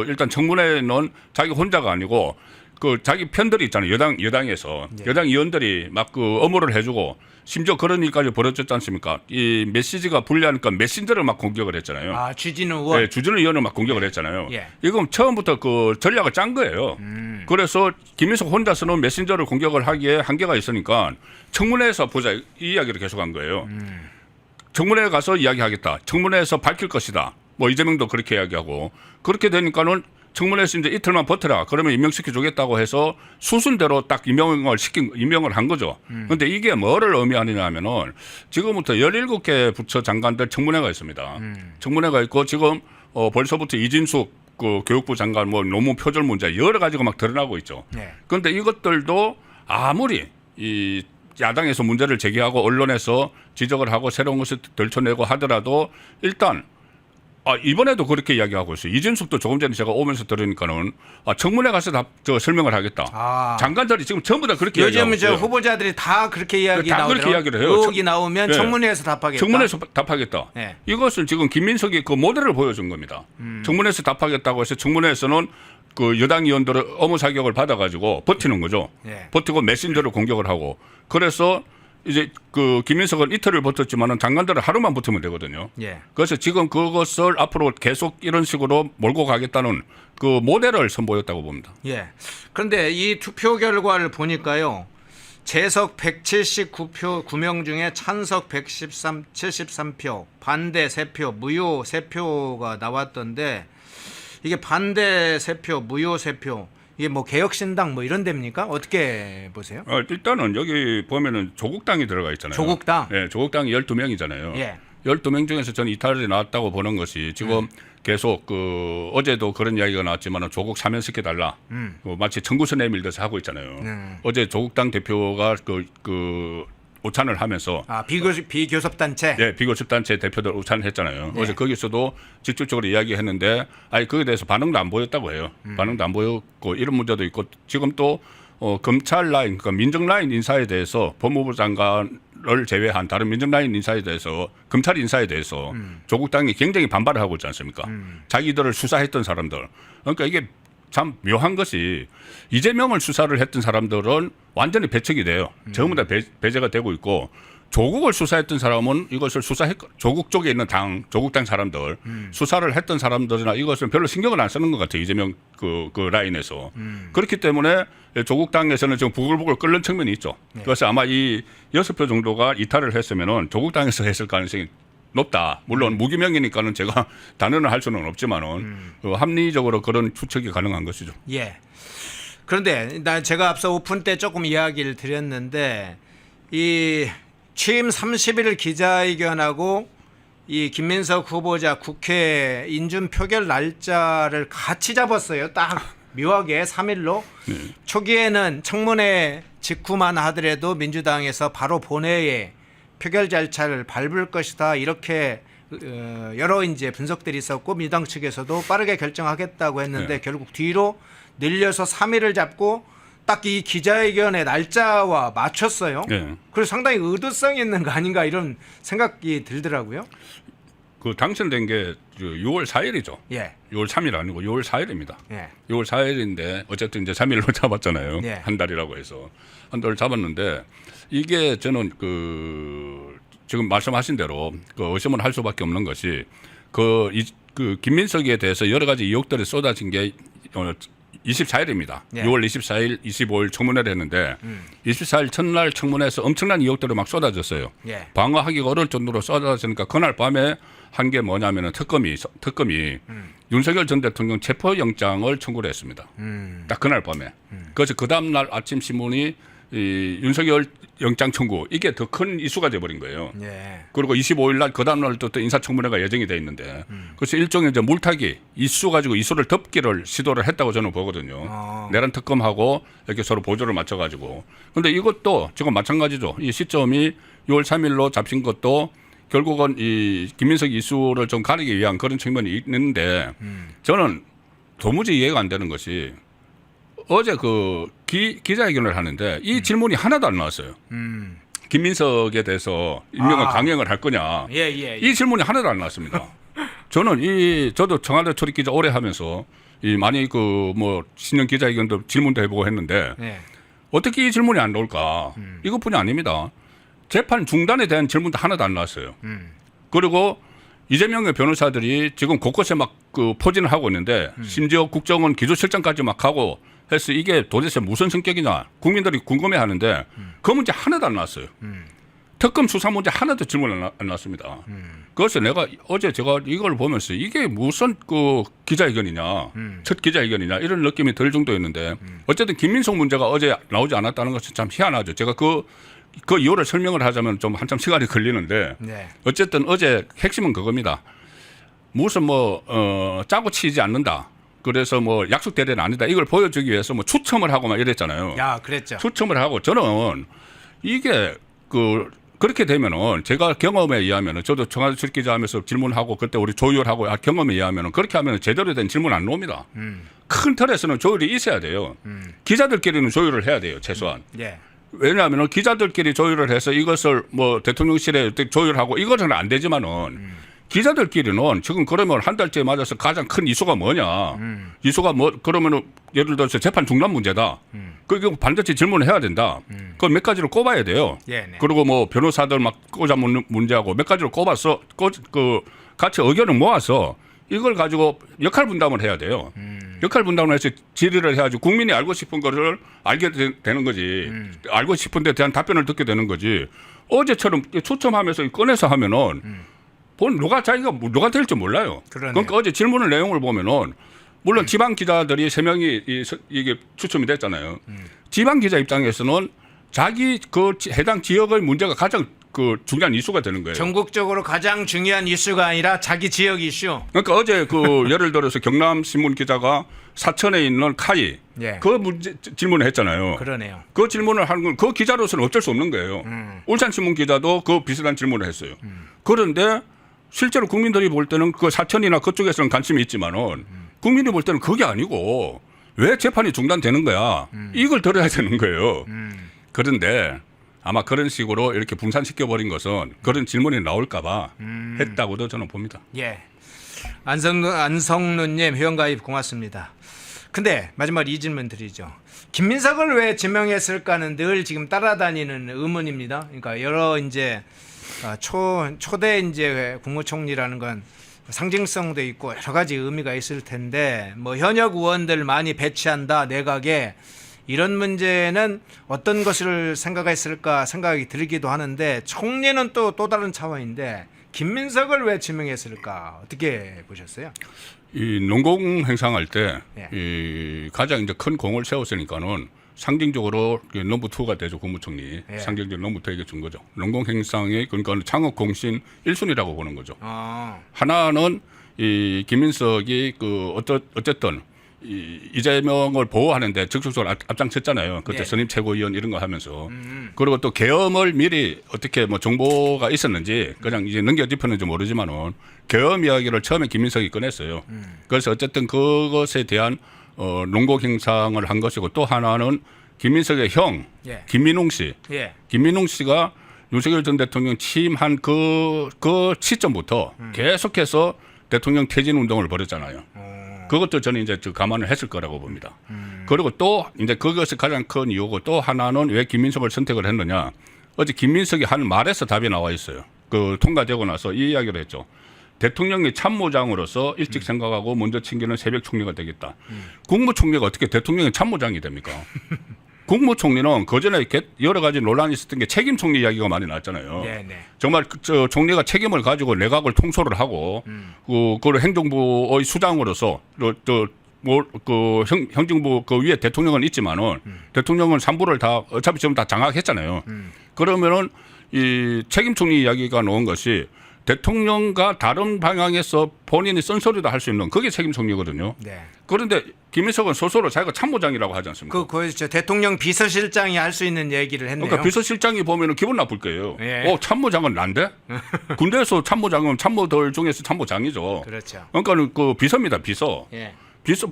일단 청문회는 자기 혼자가 아니고 그 자기 편들이 있잖아요. 여당에서 예. 여당 의원들이 막 그 엄호를 해주고 심지어 그런 일까지 벌어졌지 않습니까? 이 메시지가 불리하니까 메신저를 막 공격을 했잖아요. 아, 주진우 의원. 네, 주진우 의원을 막 공격을 했잖아요. 예. 이건 처음부터 그 전략을 짠 거예요. 그래서 김민석 혼자서는 메신저를 공격을 하기에 한계가 있으니까 청문회에서 보자 이 이야기를 계속한 거예요. 청문회에 가서 이야기하겠다. 청문회에서 밝힐 것이다. 뭐 이재명도 그렇게 이야기하고 그렇게 되니까는 청문회에서 이제 이틀만 버텨라. 그러면 임명시켜 주겠다고 해서 수순대로 딱 임명을 한 거죠. 그런데 이게 뭐를 의미하느냐 하면은 지금부터 17개 부처 장관들 청문회가 있습니다. 청문회가 있고 지금 벌써부터 이진숙 그 교육부 장관 뭐 논문 표절 문제 여러 가지가 막 드러나고 있죠. 네. 그런데 이것들도 아무리 이 야당에서 문제를 제기하고 언론에서 지적을 하고 새로운 것을 들춰내고 하더라도 일단 이번에도 그렇게 이야기하고 있어요. 이진숙도 조금 전에 제가 오면서 들으니까는 청문회 가서 다 설명을 하겠다. 장관들이 지금 전부 다 그렇게 요즘 이야기하고 있어요. 후보자들이 다 그렇게 이야기 다 나오더라고요. 그렇게 이야기를 해요. 의혹이 나오면 네. 청문회에서 답하겠다. 청문회에서 답하겠다. 네. 이것을 지금 김민석이 그 모델을 보여준 겁니다. 청문회에서 답하겠다고 해서 청문회에서는 그 여당 의원들의 업무 사격을 받아가지고 버티는 거죠. 네. 버티고 메신저를 공격을 하고 그래서 이제 그 김민석은 이틀을 버텼지만은 장관들은 하루만 버티면 되거든요. 예. 그래서 지금 그것을 앞으로 계속 이런 식으로 몰고 가겠다는 그 모델을 선보였다고 봅니다. 예. 그런데 이 투표 결과를 보니까요. 재석 179명 중에 찬석 73표, 반대 3표, 무효 3표가 나왔던데 이게 반대 3표, 무효 3표 이게 뭐 개혁신당 뭐 이런 데입니까? 어떻게 보세요? 일단은 여기 보면은 조국당이 들어가 있잖아요. 조국당? 네, 조국당이 12명이잖아요. 예. 12명 중에서 저는 이탈이 나왔다고 보는 것이 지금 계속 그 어제도 그런 이야기가 나왔지만 조국 사면시켜달라. 마치 청구서 내밀듯이 하고 있잖아요. 어제 조국당 대표가 그 오찬을 하면서 비교섭단체. 네, 비교섭단체 대표들 오찬을 했잖아요. 네. 어제 거기서도 직접적으로 이야기했는데 거기에 대해서 반응도 안 보였다고 해요. 반응도 안 보였고 이런 문제도 있고 지금 또 검찰 라인, 그러니까 민정 라인 인사에 대해서 법무부 장관을 제외한 다른 민정 라인 인사에 대해서 검찰 인사에 대해서 조국당이 굉장히 반발을 하고 있지 않습니까? 자기들을 수사했던 사람들. 그러니까 이게 참 묘한 것이 이재명을 수사를 했던 사람들은 완전히 배척이 돼요. 전부 다 배제가 되고 있고 조국을 수사했던 사람은 이것을 조국 쪽에 있는 조국당 사람들 수사를 했던 사람들이나 이것을 별로 신경을 안 쓰는 것 같아요. 이재명 그 라인에서. 그렇기 때문에 조국당에서는 지금 부글부글 끓는 측면이 있죠. 그래서 아마 이 6표 정도가 이탈을 했으면은 조국당에서 했을 가능성이 높다. 물론 무기명이니까는 제가 단언을 할 수는 없지만은 합리적으로 그런 추측이 가능한 것이죠. 예. 그런데 제가 앞서 오픈 때 조금 이야기를 드렸는데 이 취임 30일 기자회견하고 이 김민석 후보자 국회 인준 표결 날짜를 같이 잡았어요. 딱 묘하게 3일로. 초기에는 청문회 직후만 하더라도 민주당에서 바로 본회의에 표결 절차를 밟을 것이다 이렇게 여러 이제 분석들이 있었고 민주당 측에서도 빠르게 결정하겠다고 했는데 결국 뒤로 늘려서 3일을 잡고 딱 이 기자회견의 날짜와 맞췄어요. 그래서 상당히 의도성 있는 거 아닌가 이런 생각이 들더라고요. 그 당선된 게 6월 4일이죠. 예. 6월 3일 아니고 6월 4일입니다. 예. 6월 4일인데 어쨌든 이제 3일로 잡았잖아요. 예. 한 달이라고 해서 한 달을 잡았는데 이게 저는 그 지금 말씀하신 대로 그 의심을 할 수밖에 없는 것이 그 김민석에 대해서 여러 가지 의혹들이 쏟아진 게 24일입니다. 예. 6월 24일, 25일 청문회를 했는데 24일 첫날 청문회에서 엄청난 의혹들이 막 쏟아졌어요. 예. 방어하기가 어려울 정도로 쏟아졌으니까 그날 밤에 한 게 뭐냐면은 특검이 윤석열 전 대통령 체포영장을 청구를 했습니다. 딱 그날 밤에. 그래서 그 다음 날 아침 신문이 이 윤석열 영장 청구 이게 더 큰 이슈가 돼버린 거예요. 예. 그리고 25일 날 그 다음 날 또 인사청문회가 예정이 돼 있는데 그래서 일종의 이제 물타기 이슈 가지고 이슈를 덮기를 시도를 했다고 저는 보거든요. 내란 특검하고 이렇게 서로 보조를 맞춰가지고. 근데 이것도 지금 마찬가지죠. 이 시점이 6월 3일로 잡힌 것도 결국은 이 김민석 이슈를 좀 가리기 위한 그런 측면이 있는데 저는 도무지 이해가 안 되는 것이 어제 그 기자회견을 하는데 이 질문이 하나도 안 나왔어요. 김민석에 대해서 임명을 강행을 할 거냐. 이 질문이 하나도 안 나왔습니다. 저는 저도 청와대 출입 기자 오래 하면서 이 많이 그 뭐 신년 기자회견도 질문도 해보고 했는데 어떻게 이 질문이 안 나올까? 이것뿐이 아닙니다. 재판 중단에 대한 질문도 하나도 안 나왔어요. 그리고 이재명의 변호사들이 지금 곳곳에 막 그 포진을 하고 있는데 심지어 국정원 기조실장까지 막 하고 해서 이게 도대체 무슨 성격이냐 국민들이 궁금해하는데 그 문제 하나도 안 나왔어요. 특검 수사 문제 하나도 질문 안 나왔습니다. 그래서 내가 어제 제가 이걸 보면서 이게 무슨 그 기자회견이냐 첫 기자회견이냐 이런 느낌이 들 정도였는데 어쨌든 김민석 문제가 어제 나오지 않았다는 것은 참 희한하죠. 제가 그 이유를 설명을 하자면 좀 한참 시간이 걸리는데 어쨌든 어제 핵심은 그겁니다. 무슨 짜고 치지 않는다. 그래서 약속 대례는 아니다. 이걸 보여주기 위해서 추첨을 하고 막 이랬잖아요. 그랬죠. 추첨을 하고 저는 이게 그렇게 되면은 제가 경험에 의하면은 저도 청와대 출입기자 하면서 질문하고 그때 우리 조율하고 경험에 의하면은 그렇게 하면 제대로 된 질문 안 나옵니다. 큰 틀에서는 조율이 있어야 돼요. 기자들끼리는 조율을 해야 돼요. 최소한. 왜냐하면 기자들끼리 조율을 해서 이것을 대통령실에 조율하고 이것은 안 되지만은 기자들끼리는 지금 그러면 한 달째 맞아서 가장 큰 이슈가 뭐냐. 이슈가 그러면은 예를 들어서 재판 중단 문제다. 그거 반드시 질문을 해야 된다. 그걸 몇 가지를 꼽아야 돼요. 그리고 변호사들 막 꽂아 묻는 문제하고 몇 가지를 꼽아서 같이 의견을 모아서 이걸 가지고 역할 분담을 해야 돼요. 역할 분담을 해서 질의를 해야지 국민이 알고 싶은 것을 알게 되는 거지. 알고 싶은 데 대한 답변을 듣게 되는 거지. 어제처럼 추첨하면서 꺼내서 하면은 누가 될지 몰라요. 그러니까 어제 질문을 내용을 보면은 물론 지방 기자들이 3명이 이게 추첨이 됐잖아요. 지방 기자 입장에서는 자기 그 해당 지역의 문제가 가장 중요한 이슈가 되는 거예요. 전국적으로 가장 중요한 이슈가 아니라 자기 지역 이슈. 그러니까 어제 예를 들어서 경남 신문 기자가 사천에 있는 카이 그 문제 질문을 했잖아요. 그러네요. 그 질문을 하는 건 그 기자로서는 어쩔 수 없는 거예요. 울산 신문 기자도 그 비슷한 질문을 했어요. 그런데 실제로 국민들이 볼 때는 그 사천이나 그쪽에서는 관심이 있지만은 국민이 볼 때는 그게 아니고 왜 재판이 중단되는 거야? 이걸 들어야 되는 거예요. 그런데 아마 그런 식으로 이렇게 분산시켜버린 것은 그런 질문이 나올까봐 했다고도 저는 봅니다. 안성루님 회원가입 고맙습니다. 근데 마지막 이 질문 드리죠. 김민석을 왜 지명했을까는 늘 지금 따라다니는 의문입니다. 그러니까 여러 이제 초대 이제 국무총리라는 건 상징성도 있고 여러 가지 의미가 있을 텐데 현역 의원들 많이 배치한다 내각에 이런 문제는 어떤 것을 생각했을까 생각이 들기도 하는데 총리는 또 다른 차원인데 김민석을 왜 지명했을까 어떻게 보셨어요? 이 농공 행상할 때 이 가장 이제 큰 공을 세웠으니까는 상징적으로 넘버 2가 되죠. 국무총리. 예. 상징적으로 넘버 2에게 준 거죠. 농공행상의 그러니까 창업 공신 1순위라고 보는 거죠. 하나는 이 김민석이 그 어쨌든 이재명을 보호하는데 적극적으로 앞장섰잖아요. 그때 네. 선임 최고위원 이런 거 하면서. 그리고 또 계엄을 미리 어떻게 뭐 정보가 있었는지 그냥 이제 넘겨짚었는지 모르지만은 계엄 이야기를 처음에 김민석이 꺼냈어요. 그래서 어쨌든 그것에 대한 농곡 행상을 한 것이고 또 하나는 김민석의 형 예. 김민웅 씨. 예. 김민웅 씨가 윤석열 전 대통령 취임한 그 시점부터 계속해서 대통령 퇴진 운동을 벌였잖아요. 그것도 저는 이제 감안을 했을 거라고 봅니다. 그리고 또 이제 그것이 가장 큰 이유고 또 하나는 왜 김민석을 선택을 했느냐. 어제 김민석이 한 말에서 답이 나와 있어요. 그 통과되고 나서 이 이야기를 했죠. 대통령이 참모장으로서 일찍 생각하고 먼저 챙기는 새벽 총리가 되겠다. 국무총리가 어떻게 대통령의 참모장이 됩니까? 국무총리는 그전에 여러 가지 논란이 있었던 게 책임 총리 이야기가 많이 나왔잖아요. 네네. 정말 저 총리가 책임을 가지고 내각을 통솔을 하고 그 행정부의 수장으로서 행정부 그 위에 대통령은 있지만은 대통령은 3부를 다 어차피 지금 다 장악했잖아요. 그러면은 이 책임 총리 이야기가 나온 것이 대통령과 다른 방향에서 본인이 쓴소리도 할 수 있는 그게 책임 총리거든요. 네. 그런데 김민석은 스스로 자기가 참모장이라고 하지 않습니까? 그저 대통령 비서실장이 할 수 있는 얘기를 했네요. 그러니까 비서실장이 보면은 기분 나쁠 거예요. 예. 참모장은 난데? 군대에서 참모장은 참모들 중에서 참모장이죠. 그렇죠. 그러니까 그 비서입니다, 비서. 예.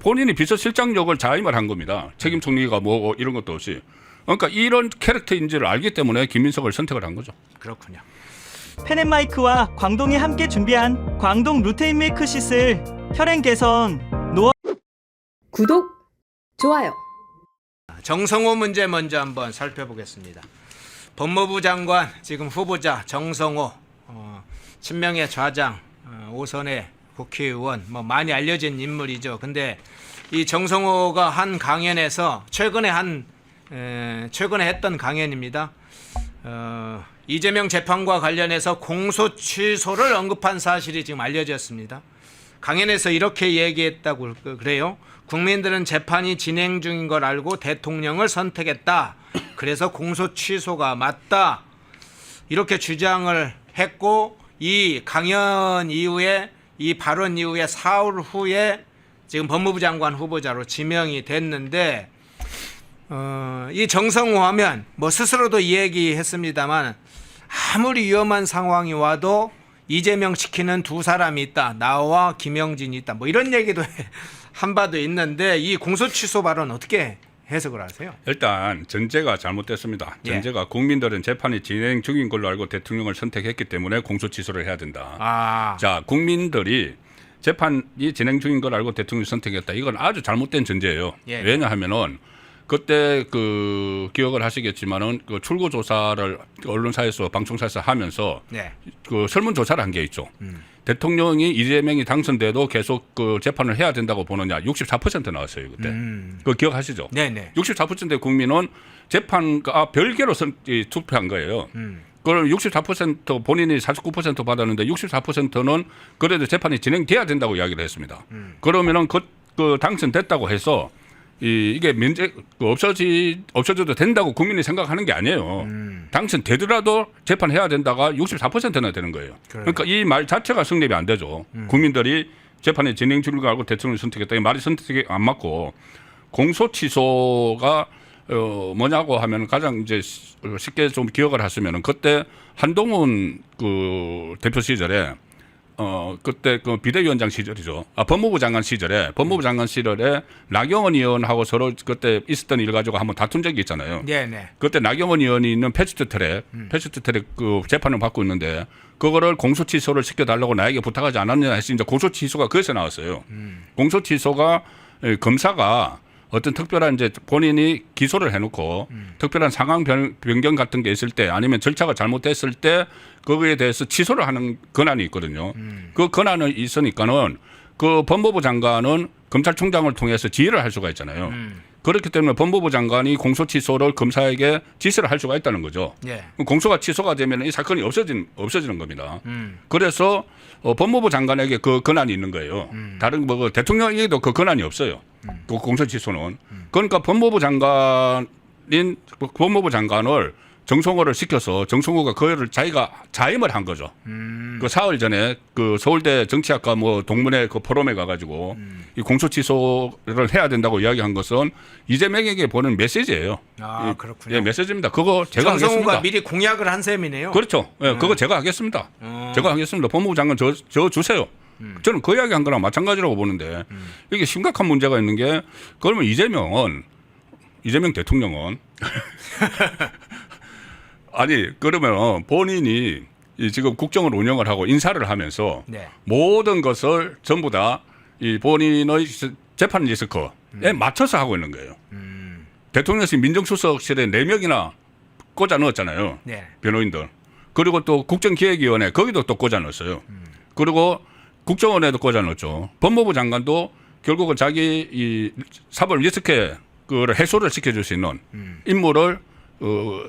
본인이 비서실장력을 자임을 한 겁니다. 책임 총리가 뭐 이런 것도 없이. 그러니까 이런 캐릭터인지를 알기 때문에 김민석을 선택을 한 거죠. 그렇군요. 펜앤마이크와 광동이 함께 준비한 광동 루테인 밀크시슬 혈행 개선 노화 구독, 좋아요. 정성호 문제 먼저 한번 살펴보겠습니다. 법무부 장관 지금 후보자 정성호 친명의 좌장 5선의 국회의원 뭐 많이 알려진 인물이죠. 근데 이 정성호가 한 강연에서 최근에 했던 강연입니다. 이재명 재판과 관련해서 공소 취소를 언급한 사실이 지금 알려졌습니다. 강연에서 이렇게 얘기했다고 그래요. 국민들은 재판이 진행 중인 걸 알고 대통령을 선택했다. 그래서 공소 취소가 맞다. 이렇게 주장을 했고 이 강연 이후에 이 발언 이후에 사흘 후에 지금 법무부 장관 후보자로 지명이 됐는데 이 정성호 하면 뭐 스스로도 이 얘기했습니다만 아무리 위험한 상황이 와도 이재명 시키는 두 사람이 있다. 나와 김영진이 있다. 뭐 이런 얘기도 한 바도 있는데 이 공소 취소 발언 어떻게 해석을 하세요? 일단 전제가 잘못됐습니다. 예. 전제가 국민들은 재판이 진행 중인 걸로 알고 대통령을 선택했기 때문에 공소 취소를 해야 된다. 자, 국민들이 재판이 진행 중인 걸 알고 대통령을 선택했다. 이건 아주 잘못된 전제예요. 예. 왜냐하면은 그때 그 기억을 하시겠지만은 그 출구 조사를 언론사에서 방송사에서 하면서 네. 그 설문 조사를 한 게 있죠. 대통령이 이재명이 당선돼도 계속 그 재판을 해야 된다고 보느냐 64% 나왔어요 그때. 그거 기억하시죠? 네네. 64%의 국민은 재판과 별개로 투표한 거예요. 그럼 64% 본인이 49% 받았는데 64%는 그래도 재판이 진행돼야 된다고 이야기를 했습니다. 그러면은 그 당선됐다고 해서 이게 면제 없어져도 된다고 국민이 생각하는 게 아니에요. 당선되더라도 재판해야 된다가 64%나 되는 거예요. 그러니까 이 말 자체가 성립이 안 되죠. 국민들이 재판이 진행 중인 걸 알고 대통령을 선택했다. 이 말이 선택이 안 맞고 공소 취소가 뭐냐고 하면 가장 이제 쉽게 좀 기억을 하시면은 그때 한동훈 그 대표 시절에 그때 그 비대위원장 시절이죠. 법무부 장관 시절에 나경원 의원하고 서로 그때 있었던 일 가지고 한번 다툰 적이 있잖아요. 네네. 그때 나경원 의원이 있는 패스트트랙 그 재판을 받고 있는데 그거를 공소 취소를 시켜달라고 나에게 부탁하지 않았냐 해서 이제 공소 취소가 거기서 나왔어요. 공소 취소가 검사가 어떤 특별한 이제 본인이 기소를 해놓고 특별한 상황 변경 같은 게 있을 때 아니면 절차가 잘못됐을 때 거기에 대해서 취소를 하는 권한이 있거든요. 그 권한이 있으니까는 그 법무부 장관은 검찰총장을 통해서 지휘를 할 수가 있잖아요. 그렇기 때문에 법무부 장관이 공소 취소를 검사에게 지시를 할 수가 있다는 거죠. 예. 공소가 취소가 되면 이 사건이 없어지는 겁니다. 그래서 법무부 장관에게 그 권한이 있는 거예요. 다른 뭐 대통령에게도 그 권한이 없어요. 그 공소 취소는. 그러니까 법무부 장관을 정성호를 시켜서 정성호가 그를 자기가 자임을 한 거죠. 그 사흘 전에 그 서울대 정치학과 뭐 동문회 그 포럼에 가가지고 이 공소 취소를 해야 된다고 이야기한 것은 이재명에게 보낸 메시지예요. 아, 그렇군요. 예, 메시지입니다. 그거 제가 정성호가 하겠습니다. 미리 공약을 한 셈이네요. 그렇죠. 예, 그거 제가 하겠습니다. 제가 하겠습니다. 법무부 장관 저 주세요. 저는 그 이야기 한 거랑 마찬가지라고 보는데 이게 심각한 문제가 있는 게 그러면 이재명 대통령은 아니 그러면 본인이 이 지금 국정을 운영을 하고 인사를 하면서 네. 모든 것을 전부 다 이 본인의 재판 리스크에 맞춰서 하고 있는 거예요. 대통령실 민정수석실에 4명이나 꽂아 넣었잖아요. 네. 변호인들. 그리고 또 국정기획위원회 거기도 또 꽂아 넣었어요. 그리고 국정원에도 꽂아 넣었죠. 법무부 장관도 결국은 자기 이 사법 리스크를 해소를 시켜줄 수 있는 인물을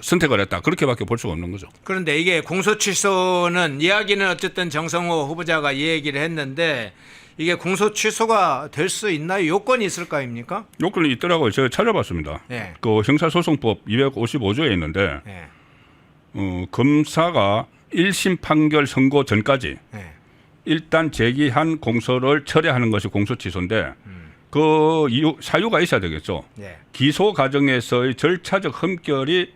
선택을 했다. 그렇게밖에 볼 수가 없는 거죠. 그런데 이게 공소 취소는 이야기는 어쨌든 정성호 후보자가 이 얘기를 했는데 이게 공소 취소가 될 수 있나요? 요건이 있을까입니까? 요건이 있더라고요. 제가 찾아봤습니다. 네. 그 형사소송법 255조에 있는데 네. 검사가 1심 판결 선고 전까지 네. 일단 제기한 공소를 철회하는 것이 공소 취소인데 그 이유 사유가 있어야 되겠죠. 네. 기소 과정에서의 절차적 흠결이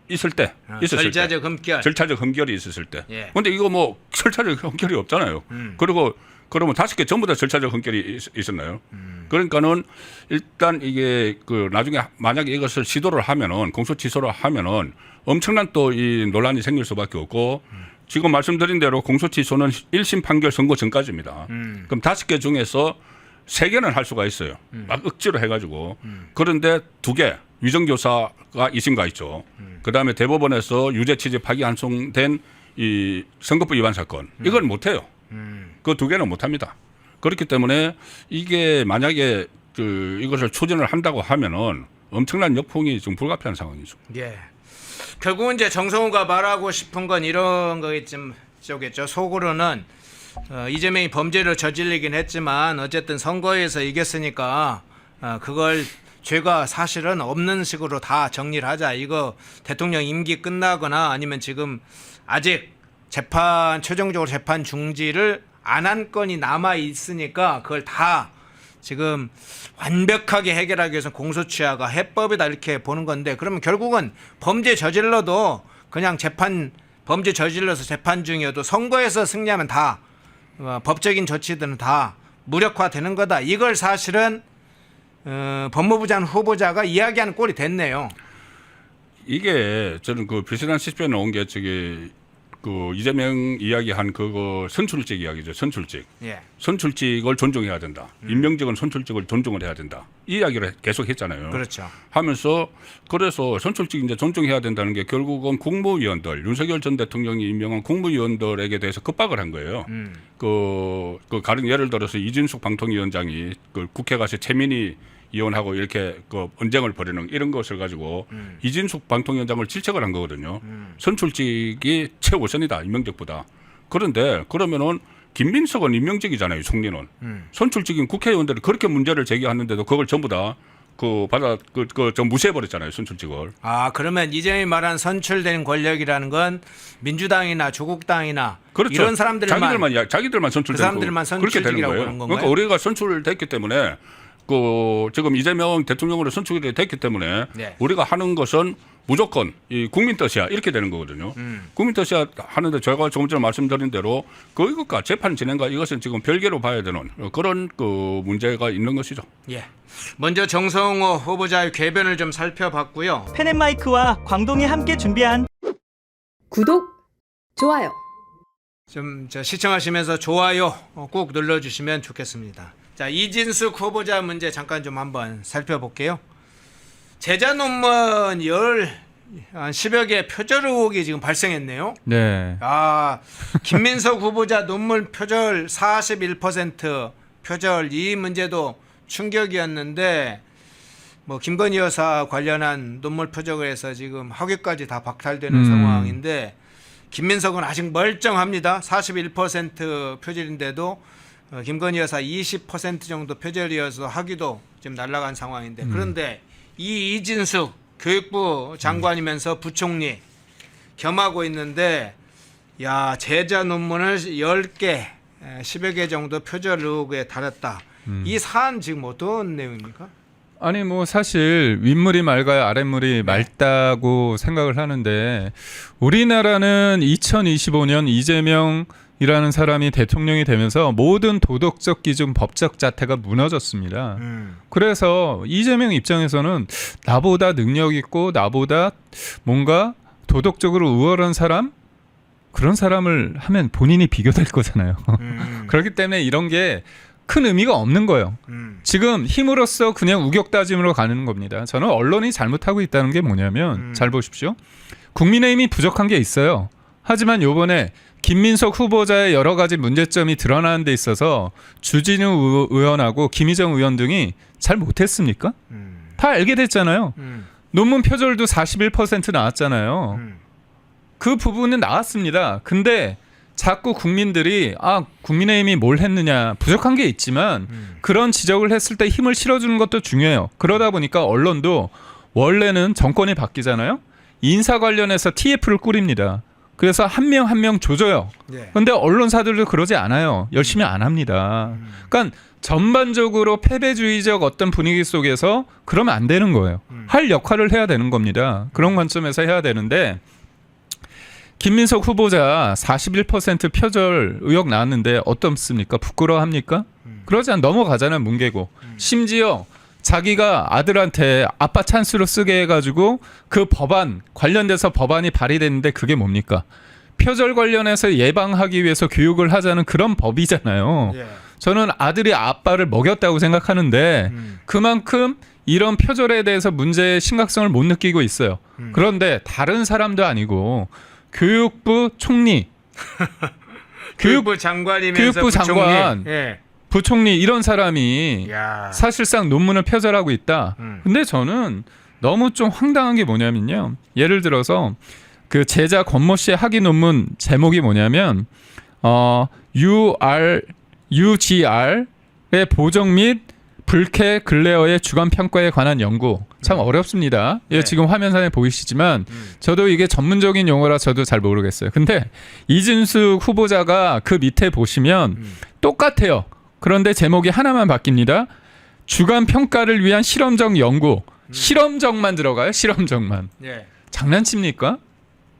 있을 때, 절차적 흠결. 절차적 흠결이 있었을 때. 예. 근데 이거 뭐 절차적 흠결이 없잖아요. 그리고 그러면 5개 전부 다 절차적 흠결이 있었나요? 그러니까는 일단 이게 그 나중에 만약에 이것을 시도를 하면은 공소 취소를 하면은 엄청난 또 이 논란이 생길 수밖에 없고 지금 말씀드린 대로 공소 취소는 1심 판결 선고 전까지입니다. 그럼 5개 중에서 3개는 할 수가 있어요. 막 억지로 해가지고. 그런데 2개 위정교사가 2심가 있죠. 그다음에 대법원에서 유죄 취지 파기 환송된 이 선거법 위반 사건 이건 못해요. 그 2개는 못합니다. 그렇기 때문에 이게 만약에 이것을 추진을 한다고 하면은 엄청난 역풍이 지금 불가피한 상황이죠. 예. 결국은 이제 정성호가 말하고 싶은 건 이런 거겠죠. 속으로는 이재명이 범죄를 저질리긴 했지만 어쨌든 선거에서 이겼으니까 그걸 죄가 사실은 없는 식으로 다 정리를 하자. 이거 대통령 임기 끝나거나 아니면 지금 아직 최종적으로 재판 중지를 안 한 건이 남아 있으니까 그걸 다 지금 완벽하게 해결하기 위해서 공소취하가 해법이다 이렇게 보는 건데 그러면 결국은 범죄 저질러도 그냥 범죄 저질러서 재판 중이어도 선거에서 승리하면 다 법적인 조치들은 다 무력화되는 거다. 이걸 사실은 법무부 장관 후보자가 이야기하는 꼴이 됐네요. 이게 저는 그 비슷한 시스템에 나온 게 그 이재명 이야기한 그거 선출직 이야기죠. 선출직. 예. 선출직을 존중해야 된다. 임명직은 선출직을 존중을 해야 된다. 이 이야기를 계속 했잖아요. 그렇죠. 하면서 그래서 선출직 이제 존중해야 된다는 게 결국은 국무위원들 윤석열 전 대통령이 임명한 국무위원들에게 대해서 급박을 한 거예요. 그 가령 예를 들어서 이진숙 방통위원장이 그 국회 가서 최민희 의원하고 이렇게 그 언쟁을 벌이는 이런 것을 가지고 이진숙 방통위원장을 질책을 한 거거든요. 선출직이 최우선이다 임명직보다. 그런데 그러면은 김민석은 임명직이잖아요. 총리는 선출직인 국회의원들이 그렇게 문제를 제기하는데도 그걸 전부 다 좀 무시해버렸잖아요. 선출직을. 아 그러면 이재명이 말한 선출된 권력이라는 건 민주당이나 조국당이나 그렇죠. 이런 사람들만 자기들만 선출된 그 사람들만 그렇게 되는 선출직이라고 거예요. 보는 건가요? 그러니까 우리가 선출됐기 때문에 지금 이재명 대통령으로 선출이 됐기 때문에 네. 우리가 하는 것은 무조건 이 국민 뜻이야 이렇게 되는 거거든요. 국민 뜻이야 하는데 제가 조금 전에 말씀드린 대로 그것과 재판 진행과 이것은 지금 별개로 봐야 되는 그런 그 문제가 있는 것이죠. 예. 먼저 정성호 후보자의 궤변을 좀 살펴봤고요. 펜앤마이크와 광동이 함께 준비한 구독, 좋아요. 좀 시청하시면서 좋아요 꼭 눌러주시면 좋겠습니다. 자, 이진숙 후보자 문제 잠깐 좀 한번 살펴볼게요. 제자 논문 한 10여 개 표절 의혹이 지금 발생했네요. 네. 김민석 후보자 논문 표절 41% 표절 이 문제도 충격이었는데 뭐 김건희 여사 관련한 논문 표적을 해서 지금 학위까지 다 박탈되는 상황인데 김민석은 아직 멀쩡합니다. 41% 표절인데도 김건희 여사 20% 정도 표절이어서 학위도 지금 날아간 상황인데 그런데 이 이진숙 교육부 장관이면서 부총리 겸하고 있는데 야 제자 논문을 10개 10여 개 정도 표절 의혹에 달했다. 이 사안 지금 어떤 내용입니까? 아니 뭐 사실 윗물이 맑아야 아랫물이 맑다고 생각을 하는데 우리나라는 2025년 이재명이라는 사람이 대통령이 되면서 모든 도덕적 기준 법적 자태가 무너졌습니다. 그래서 이재명 입장에서는 나보다 능력 있고 나보다 뭔가 도덕적으로 우월한 사람 그런 사람을 하면 본인이 비교될 거잖아요. 그렇기 때문에 이런 게 큰 의미가 없는 거예요. 지금 힘으로써 그냥 우격다짐으로 가는 겁니다. 저는 언론이 잘못하고 있다는 게 뭐냐면 잘 보십시오. 국민의힘이 부족한 게 있어요. 하지만 요번에 김민석 후보자의 여러 가지 문제점이 드러나는 데 있어서 주진우 의원하고 김희정 의원 등이 잘 못했습니까? 다 알게 됐잖아요. 논문 표절도 41% 나왔잖아요. 그 부분은 나왔습니다. 근데 자꾸 국민들이 국민의힘이 뭘 했느냐 부족한 게 있지만 그런 지적을 했을 때 힘을 실어주는 것도 중요해요. 그러다 보니까 언론도 원래는 정권이 바뀌잖아요. 인사 관련해서 TF를 꾸립니다. 그래서 한 명 한 명 조져요. 그런데 언론사들도 그러지 않아요. 열심히 안 합니다. 그러니까 전반적으로 패배주의적 어떤 분위기 속에서 그러면 안 되는 거예요. 할 역할을 해야 되는 겁니다. 그런 관점에서 해야 되는데 김민석 후보자 41% 표절 의혹 나왔는데 어떻습니까? 부끄러워합니까? 그러지 않 넘어가잖아요. 뭉개고. 심지어 자기가 아들한테 아빠 찬스로 쓰게 해가지고 그 법안 관련돼서 법안이 발의됐는데 그게 뭡니까? 표절 관련해서 예방하기 위해서 교육을 하자는 그런 법이잖아요. 저는 아들이 아빠를 먹였다고 생각하는데 그만큼 이런 표절에 대해서 문제의 심각성을 못 느끼고 있어요. 그런데 다른 사람도 아니고 교육부 총리, 교육부 장관이면서 교육부 장관, 부총리 이런 사람이 사실상 논문을 표절하고 있다. 근데 저는 너무 좀 황당한 게 뭐냐면요. 예를 들어서 그 제자 권모 씨의 학위 논문 제목이 뭐냐면 UGR의 보정 및 불쾌 글레어의 주관 평가에 관한 연구. 참 어렵습니다. 예, 지금 화면상에 보이시지만 저도 이게 전문적인 용어라 저도 잘 모르겠어요. 근데 이진숙 후보자가 그 밑에 보시면 똑같아요. 그런데 제목이 하나만 바뀝니다. 주관 평가를 위한 실험적 연구. 실험적만 들어가요. 실험적만. 장난칩니까?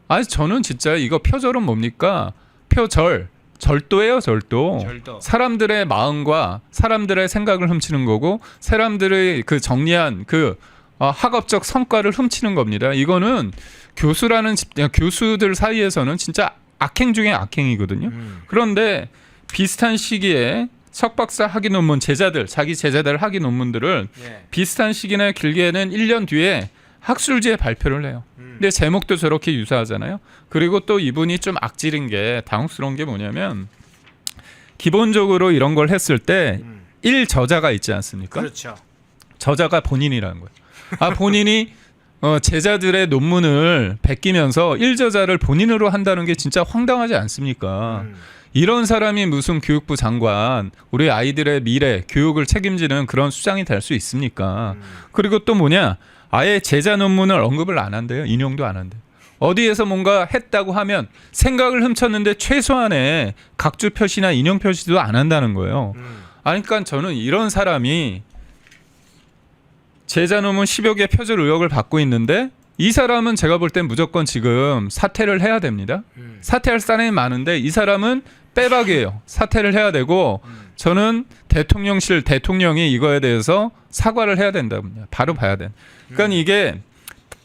아니 저는 진짜 이거 표절은 뭡니까? 표절. 절도예요, 절도. 사람들의 마음과 사람들의 생각을 훔치는 거고 사람들의 그 정리한 그 학업적 성과를 훔치는 겁니다. 이거는 교수들 사이에서는 진짜 악행 중에 악행이거든요. 그런데 비슷한 시기에 석박사 학위 논문 자기 제자들 학위 논문들을 비슷한 시기나 길게는 1년 뒤에 학술지에 발표를 해요. 근데 제목도 저렇게 유사하잖아요. 그리고 또 이분이 좀 악질인 게 당혹스러운 게 뭐냐면 기본적으로 이런 걸 했을 때 1저자가 있지 않습니까? 그렇죠. 저자가 본인이라는 거예요. 본인이 제자들의 논문을 베끼면서 1저자를 본인으로 한다는 게 진짜 황당하지 않습니까? 이런 사람이 무슨 교육부 장관, 우리 아이들의 미래, 교육을 책임지는 그런 수장이 될 수 있습니까? 그리고 또 뭐냐? 아예 제자 논문을 언급을 안 한대요. 인용도 안 한대요. 어디에서 뭔가 했다고 하면 생각을 훔쳤는데 최소한의 각주 표시나 인용 표시도 안 한다는 거예요. 그러니까 저는 이런 사람이 제자 논문 10여 개 표절 의혹을 받고 있는데 이 사람은 제가 볼 땐 무조건 지금 사퇴를 해야 됩니다. 사퇴할 사람이 많은데 이 사람은 빼박이에요. 사퇴를 해야 되고 저는 대통령이 이거에 대해서 사과를 해야 된다고 봅니다. 바로 봐야 돼. 그러니까 이게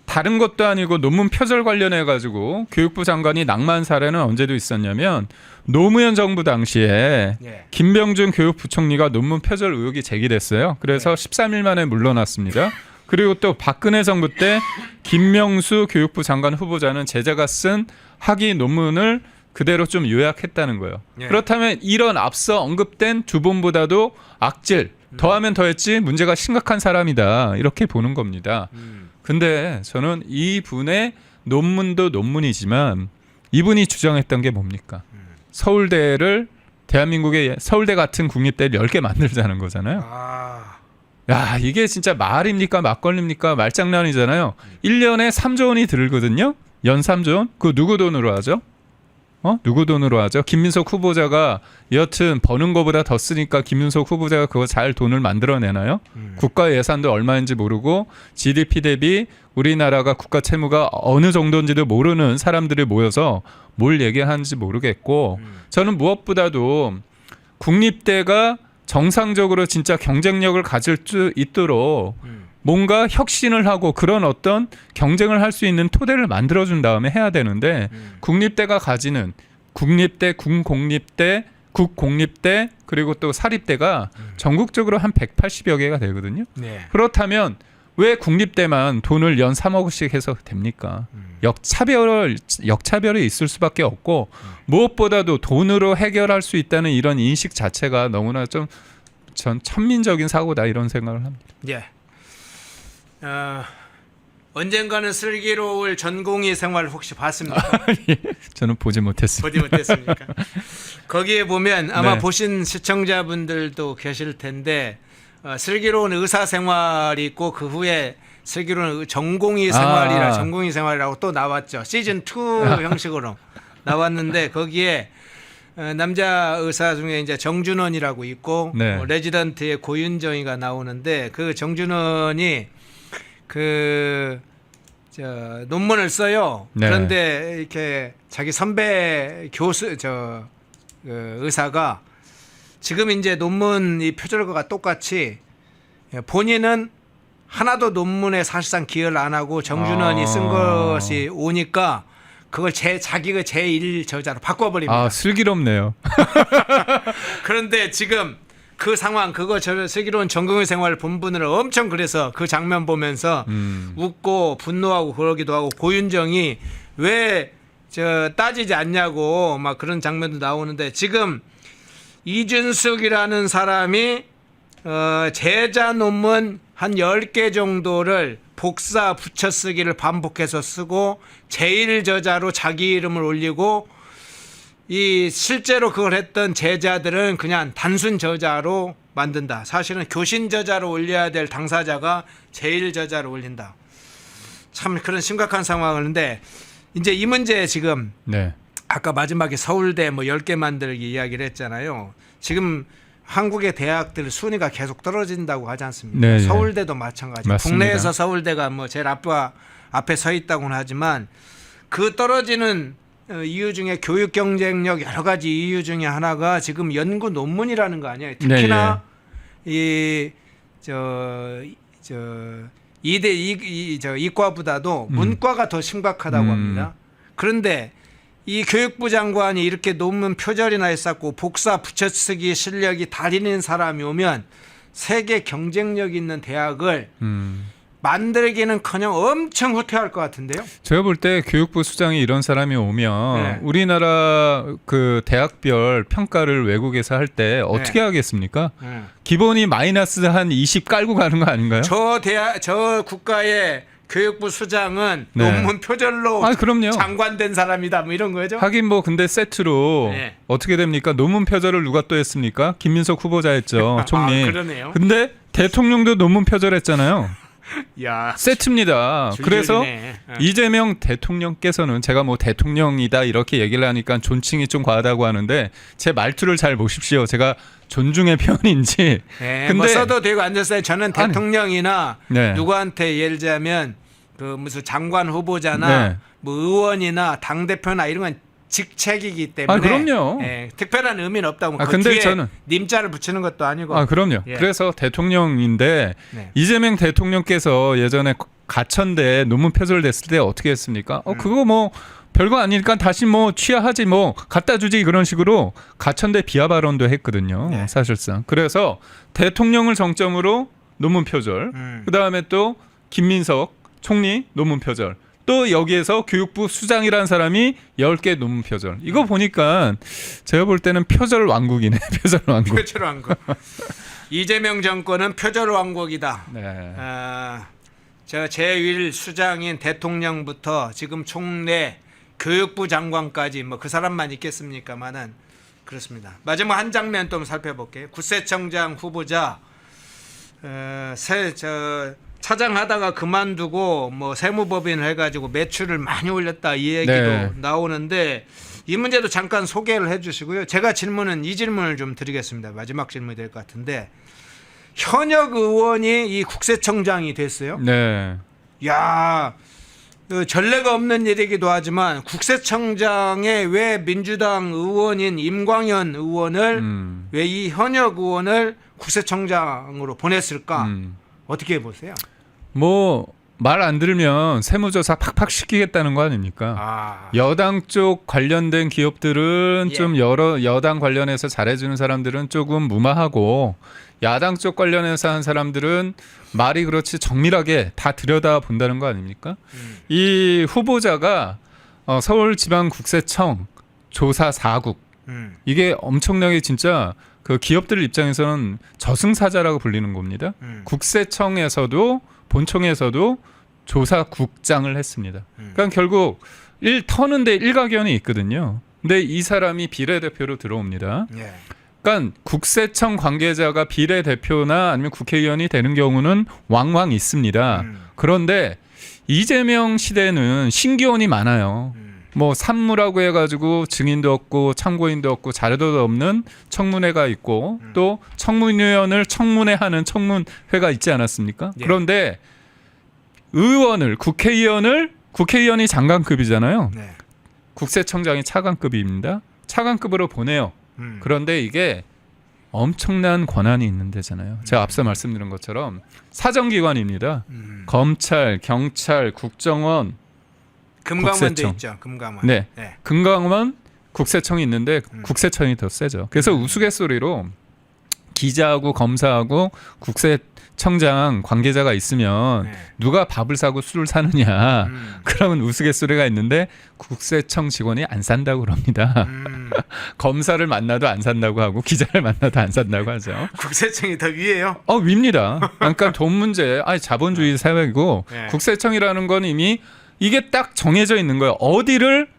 다른 것도 아니고 논문 표절 관련해 가지고 교육부 장관이 낭만 사례는 언제도 있었냐면 노무현 정부 당시에 김병준 교육부총리가 논문 표절 의혹이 제기됐어요. 그래서 13일 만에 물러났습니다. 그리고 또 박근혜 정부 때 김명수 교육부 장관 후보자는 제자가 쓴 학위 논문을 그대로 좀 요약했다는 거예요. 그렇다면 이런 앞서 언급된 두 분보다도 악질, 더하면 더했지 문제가 심각한 사람이다. 이렇게 보는 겁니다. 근데 저는 이분의 논문도 논문이지만 이분이 주장했던 게 뭡니까? 서울대를 대한민국에 서울대 같은 국립대를 10개 만들자는 거잖아요. 아, 야, 이게 진짜 말입니까? 막걸리입니까? 말장난이잖아요. 1년에 3조 원이 들거든요. 연 3조 원? 그거 누구 돈으로 하죠? 누구 돈으로 하죠? 김민석 후보자가 여튼 버는 거보다 더 쓰니까 김민석 후보자가 그거 잘 돈을 만들어내나요? 국가 예산도 얼마인지 모르고 GDP 대비 우리나라가 국가 채무가 어느 정도인지도 모르는 사람들이 모여서 뭘 얘기하는지 모르겠고 저는 무엇보다도 국립대가 정상적으로 진짜 경쟁력을 가질 수 있도록 뭔가 혁신을 하고 그런 어떤 경쟁을 할 수 있는 토대를 만들어준 다음에 해야 되는데 국립대가 가지는 국립대, 군공립대, 국공립대 그리고 또 사립대가 전국적으로 한 180여 개가 되거든요. 네. 그렇다면 왜 국립대만 돈을 연 3억씩 해서 됩니까? 역차별이 있을 수밖에 없고 무엇보다도 돈으로 해결할 수 있다는 이런 인식 자체가 너무나 좀 전 천민적인 사고다 이런 생각을 합니다. 예. 언젠가는 슬기로울 전공의 생활 혹시 봤습니까? 저는 보지 못했습니다. 보지 못했습니까? 거기에 보면 아마 네. 보신 시청자분들도 계실 텐데 슬기로운 의사 생활이 있고 그 후에 슬기로운 전공의 생활이라 전공의 생활이라고 또 나왔죠. 시즌 2 형식으로 나왔는데 거기에 남자 의사 중에 이제 정준원이라고 있고 네. 레지던트의 고윤정이가 나오는데 그 정준원이 논문을 써요. 네. 그런데 이렇게 자기 선배 교수 의사가 지금 이제 논문 이 표절과 똑같이 본인은 하나도 논문에 사실상 기여를 안 하고 정준원이 쓴 것이 오니까 그걸 자기가 제1 저자로 바꿔버립니다. 슬기롭네요. 그런데 지금 그 상황 슬기로운 전공의 생활 본 분들은 엄청 그래서 그 장면 보면서 웃고 분노하고 그러기도 하고 고윤정이 왜 따지지 않냐고 막 그런 장면도 나오는데 지금 이준숙이라는 사람이 제자 논문 한 10개 정도를 복사 붙여쓰기를 반복해서 쓰고 제1저자로 자기 이름을 올리고 이 실제로 그걸 했던 제자들은 그냥 단순 저자로 만든다. 사실은 교신 저자로 올려야 될 당사자가 제1저자로 올린다. 참 그런 심각한 상황인데 이제 이 문제 지금 네. 아까 마지막에 서울대 뭐 10개 만들기 이야기를 했잖아요. 지금 한국의 대학들 순위가 계속 떨어진다고 하지 않습니까? 네, 서울대도 마찬가지. 맞습니다. 국내에서 서울대가 뭐 제일 앞에 서 있다고는 하지만 그 떨어지는 이유 중에 교육 경쟁력 여러 가지 이유 중에 하나가 지금 연구 논문이라는 거 아니에요. 특히나 이과보다도 문과가 더 심각하다고 합니다. 그런데 이 교육부 장관이 이렇게 논문 표절이나 했었고 복사 붙여쓰기 실력이 달인인 사람이 오면 세계 경쟁력 있는 대학을 만들기는커녕 엄청 후퇴할 것 같은데요. 제가 볼 때 교육부 수장이 이런 사람이 오면 네. 우리나라 그 대학별 평가를 외국에서 할 때 어떻게 하겠습니까? 기본이 마이너스 한 20 깔고 가는 거 아닌가요? 저 국가의 교육부 수장은 네. 논문 표절로 그럼요. 장관된 사람이다 뭐 이런 거죠. 하긴 뭐 근데 세트로 네. 어떻게 됩니까? 논문 표절을 누가 또 했습니까? 김민석 후보자 했죠. 총리. 그러네요. 근데 대통령도 논문 표절했잖아요. 야, 세트입니다. 그래서 줄줄이네. 이재명 대통령께서는 제가 뭐 대통령이다 이렇게 얘기를 하니까 존칭이 좀 과하다고 하는데 제 말투를 잘 보십시오. 제가 존중의 표현인지. 네, 근데 뭐 써도 되고 안 됐어요. 저는 대통령이나 네. 누구한테 예를 들자면 그 무슨 장관 후보자나 네. 뭐 의원이나 당 대표나 이런 건 직책이기 때문에 그럼요. 예, 특별한 의미는 없다고. 그 근데 뒤에 저는 님자를 붙이는 것도 아니고. 그럼요. 예. 그래서 대통령인데 네. 이재명 대통령께서 예전에 가천대 논문 표절됐을 때 어떻게 했습니까? 그거 뭐 별거 아니니까 다시 뭐 취하하지 뭐 갖다 주지 그런 식으로 가천대 비하 발언도 했거든요. 네. 사실상. 그래서 대통령을 정점으로 논문 표절. 그다음에 또 김민석 총리 논문 표절. 또 여기에서 교육부 수장이라는 사람이 10개 논문 표절. 이거 보니까 제가 볼 때는 표절 왕국이네. 표절 왕국. 표절 왕국. 이재명 정권은 표절 왕국이다. 네. 저 제1 수장인 대통령부터 지금 총리, 교육부 장관까지 뭐 그 사람만 있겠습니까마는 그렇습니다. 마지막 한 장면 좀 살펴볼게요. 구세청장 후보자 차장하다가 그만두고 뭐 세무법인을 해가지고 매출을 많이 올렸다 이 얘기도 네. 나오는데 이 문제도 잠깐 소개를 해주시고요. 제가 이 질문을 좀 드리겠습니다. 마지막 질문이 될 것 같은데 현역 의원이 이 국세청장이 됐어요. 네. 야, 전례가 없는 일이기도 하지만 국세청장에 왜 민주당 의원인 임광현 의원을 왜 이 현역 의원을 국세청장으로 보냈을까? 어떻게 보세요? 뭐 말 안 들으면 세무조사 팍팍 시키겠다는 거 아닙니까? 여당 쪽 관련된 기업들은 예. 좀 여러 여당 관련해서 잘해주는 사람들은 조금 무마하고 야당 쪽 관련해서 한 사람들은 말이 그렇지 정밀하게 다 들여다 본다는 거 아닙니까? 이 후보자가 서울지방국세청 조사 4국 이게 엄청나게 진짜 그 기업들 입장에서는 저승사자라고 불리는 겁니다. 국세청에서도 본청에서도 조사국장을 했습니다. 그러니까 결국 터는데 일가견이 있거든요. 근데 이 사람이 비례대표로 들어옵니다. 예. 그러니까 국세청 관계자가 비례대표나 아니면 국회의원이 되는 경우는 왕왕 있습니다. 그런데 이재명 시대는 신기원이 많아요. 뭐 산무라고 해가지고 증인도 없고 참고인도 없고 자료도 없는 청문회가 있고 또 청문위원을 청문회하는 청문회가 있지 않았습니까? 예. 그런데 국회의원이 장관급이잖아요. 네. 국세청장이 차관급입니다. 차관급으로 보내요. 그런데 이게 엄청난 권한이 있는 데잖아요. 제가 앞서 말씀드린 것처럼 사정기관입니다. 검찰, 경찰, 국정원, 금감원도 국세청. 있죠. 금감원. 네. 네. 금감원, 국세청이 있는데 국세청이 더 세죠. 그래서 우스갯소리로 기자하고 검사하고 국세청장 관계자가 있으면 네. 누가 밥을 사고 술을 사느냐 그러면 우스갯소리가 있는데 국세청 직원이 안 산다고 그럽니다. 검사를 만나도 안 산다고 하고 기자를 만나도 안 산다고 하죠. 국세청이 더 위에요? 위입니다. 그러니까 돈 문제, 자본주의 사회이고 네. 국세청이라는 건 이미 이게 딱 정해져 있는 거예요. 어디를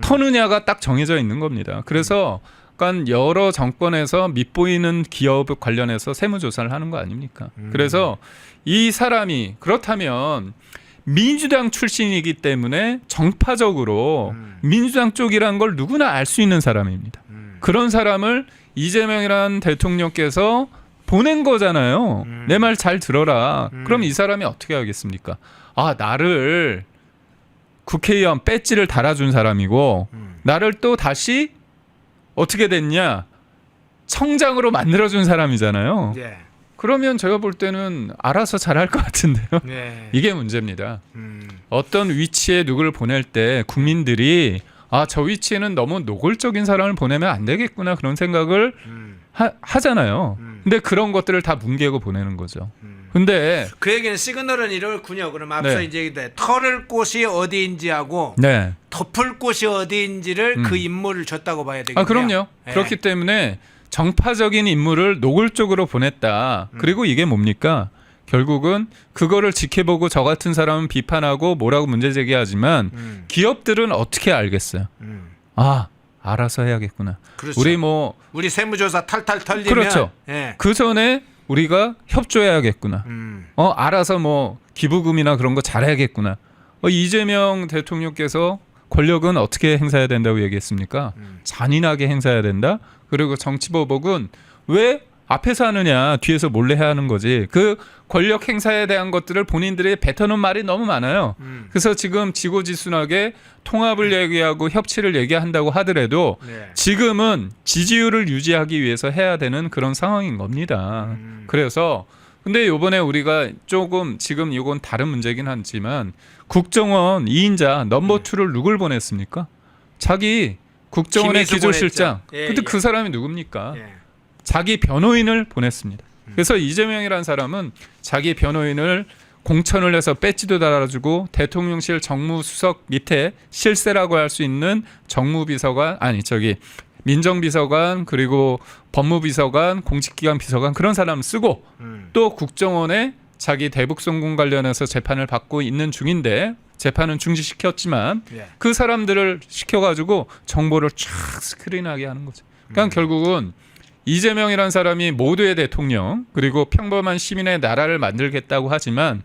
터느냐가 딱 정해져 있는 겁니다. 그래서 그러니까 여러 정권에서 밑보이는 기업 관련해서 세무조사를 하는 거 아닙니까? 그래서 이 사람이 그렇다면 민주당 출신이기 때문에 정파적으로 민주당 쪽이라는 걸 누구나 알 수 있는 사람입니다. 그런 사람을 이재명이라는 대통령께서 보낸 거잖아요. 내 말 잘 들어라. 그럼 이 사람이 어떻게 하겠습니까? 나를 국회의원 배지를 달아준 사람이고 나를 또 다시 어떻게 됐냐? 청장으로 만들어준 사람이잖아요. 예. 그러면 제가 볼 때는 알아서 잘할 것 같은데요. 네. 이게 문제입니다. 어떤 위치에 누구를 보낼 때 국민들이 저 위치에는 너무 노골적인 사람을 보내면 안 되겠구나 그런 생각을 하잖아요. 근데 그런 것들을 다 뭉개고 보내는 거죠. 근데 그 얘기는 시그널은 이렇군요. 그럼 앞서 네. 이제 털을 곳이 어디인지하고 네. 덮을 곳이 어디인지를 그 인물을 줬다고 봐야 되겠네요. 그럼요. 네. 그렇기 때문에 정파적인 인물을 노골적으로 보냈다. 그리고 이게 뭡니까? 결국은 그거를 지켜보고 저 같은 사람은 비판하고 뭐라고 문제 제기하지만 기업들은 어떻게 알겠어요? 알아서 해야겠구나. 그렇죠. 우리 세무조사 탈탈 털리면 그렇죠. 예. 그 전에 우리가 협조해야겠구나. 알아서 기부금이나 그런 거 잘해야겠구나. 이재명 대통령께서 권력은 어떻게 행사해야 된다고 얘기했습니까? 잔인하게 행사해야 된다. 그리고 정치보복은 왜 앞에서 하느냐 뒤에서 몰래 해야 하는 거지. 그 권력 행사에 대한 것들을 본인들이 뱉어놓은 말이 너무 많아요. 그래서 지금 지고지순하게 통합을 얘기하고 협치를 얘기한다고 하더라도 네. 지금은 지지율을 유지하기 위해서 해야 되는 그런 상황인 겁니다. 그래서 근데 이번에 우리가 조금 지금 이건 다른 문제긴 하지만 국정원 2인자 넘버 2를 누굴 보냈습니까? 자기 국정원의 김희수 기조실장. 보냈죠. 예, 근데 예. 그 사람이 누굽니까? 예. 자기 변호인을 보냈습니다. 그래서 이재명이라는 사람은 자기 변호인을 공천을 해서 배지도 달아주고 대통령실 정무수석 밑에 실세라고 할 수 있는 정무비서관 민정비서관 그리고 법무비서관 공직기관 비서관 그런 사람을 쓰고 또 국정원에 자기 대북송금 관련해서 재판을 받고 있는 중인데 재판은 중지시켰지만 예. 그 사람들을 시켜가지고 정보를 쫙 스크린하게 하는 거죠. 그러니까 결국은 이재명이라는 사람이 모두의 대통령 그리고 평범한 시민의 나라를 만들겠다고 하지만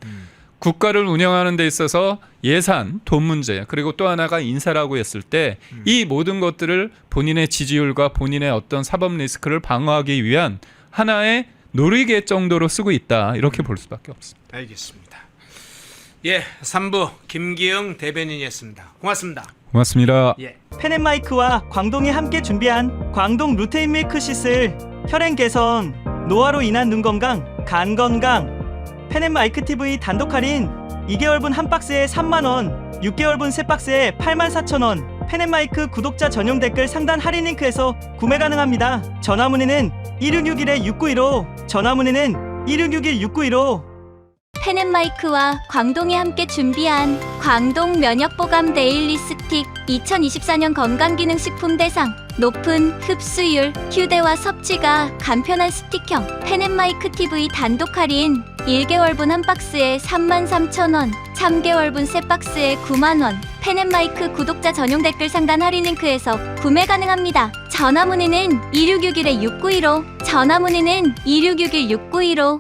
국가를 운영하는 데 있어서 예산, 돈 문제 그리고 또 하나가 인사라고 했을 때 이 모든 것들을 본인의 지지율과 본인의 어떤 사법 리스크를 방어하기 위한 하나의 놀이개 정도로 쓰고 있다 이렇게 볼 수밖에 없습니다. 알겠습니다. 예, 3부 김기영 대변인이었습니다. 고맙습니다. 고맙습니다. 예. 펜앤마이크와 광동이 함께 준비한 광동 루테인 밀크 시슬 혈행 개선, 노화로 인한 눈 건강, 간 건강. 펜앤마이크 TV 단독 할인 2개월분 한 박스에 3만원, 6개월분 세 박스에 84,000원. 펜앤마이크 구독자 전용 댓글 상단 할인 링크에서 구매 가능합니다. 전화 문의는 1661-6915, 전화 문의는 1661-6915. 펜앤마이크와 광동이 함께 준비한 광동 면역보감 데일리 스틱 2024년 건강기능식품 대상 높은 흡수율, 휴대와 섭취가 간편한 스틱형 펜앤마이크 TV 단독 할인 1개월분 한 박스에 33,000원, 3개월분 세 박스에 9만원. 펜앤마이크 구독자 전용 댓글 상단 할인 링크에서 구매 가능합니다. 전화 문의는 2661-6915, 전화 문의는 2661-6915.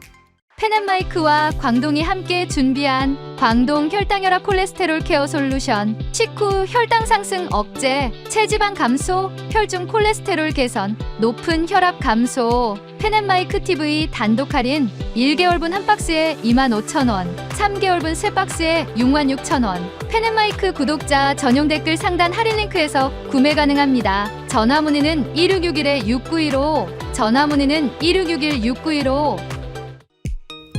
펜앤마이크와 광동이 함께 준비한 광동 혈당혈압 콜레스테롤 케어 솔루션 식후 혈당 상승 억제, 체지방 감소, 혈중 콜레스테롤 개선, 높은 혈압 감소. 펜앤마이크 TV 단독 할인 1개월분 한 박스에 25,000원, 3개월분 세 박스에 66,000원. 펜앤마이크 구독자 전용 댓글 상단 할인 링크에서 구매 가능합니다. 전화 문의는 1661-6915, 전화 문의는 1661-6915.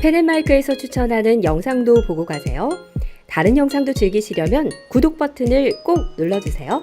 펜앤마이크에서 추천하는 영상도 보고 가세요. 다른 영상도 즐기시려면 구독 버튼을 꼭 눌러주세요.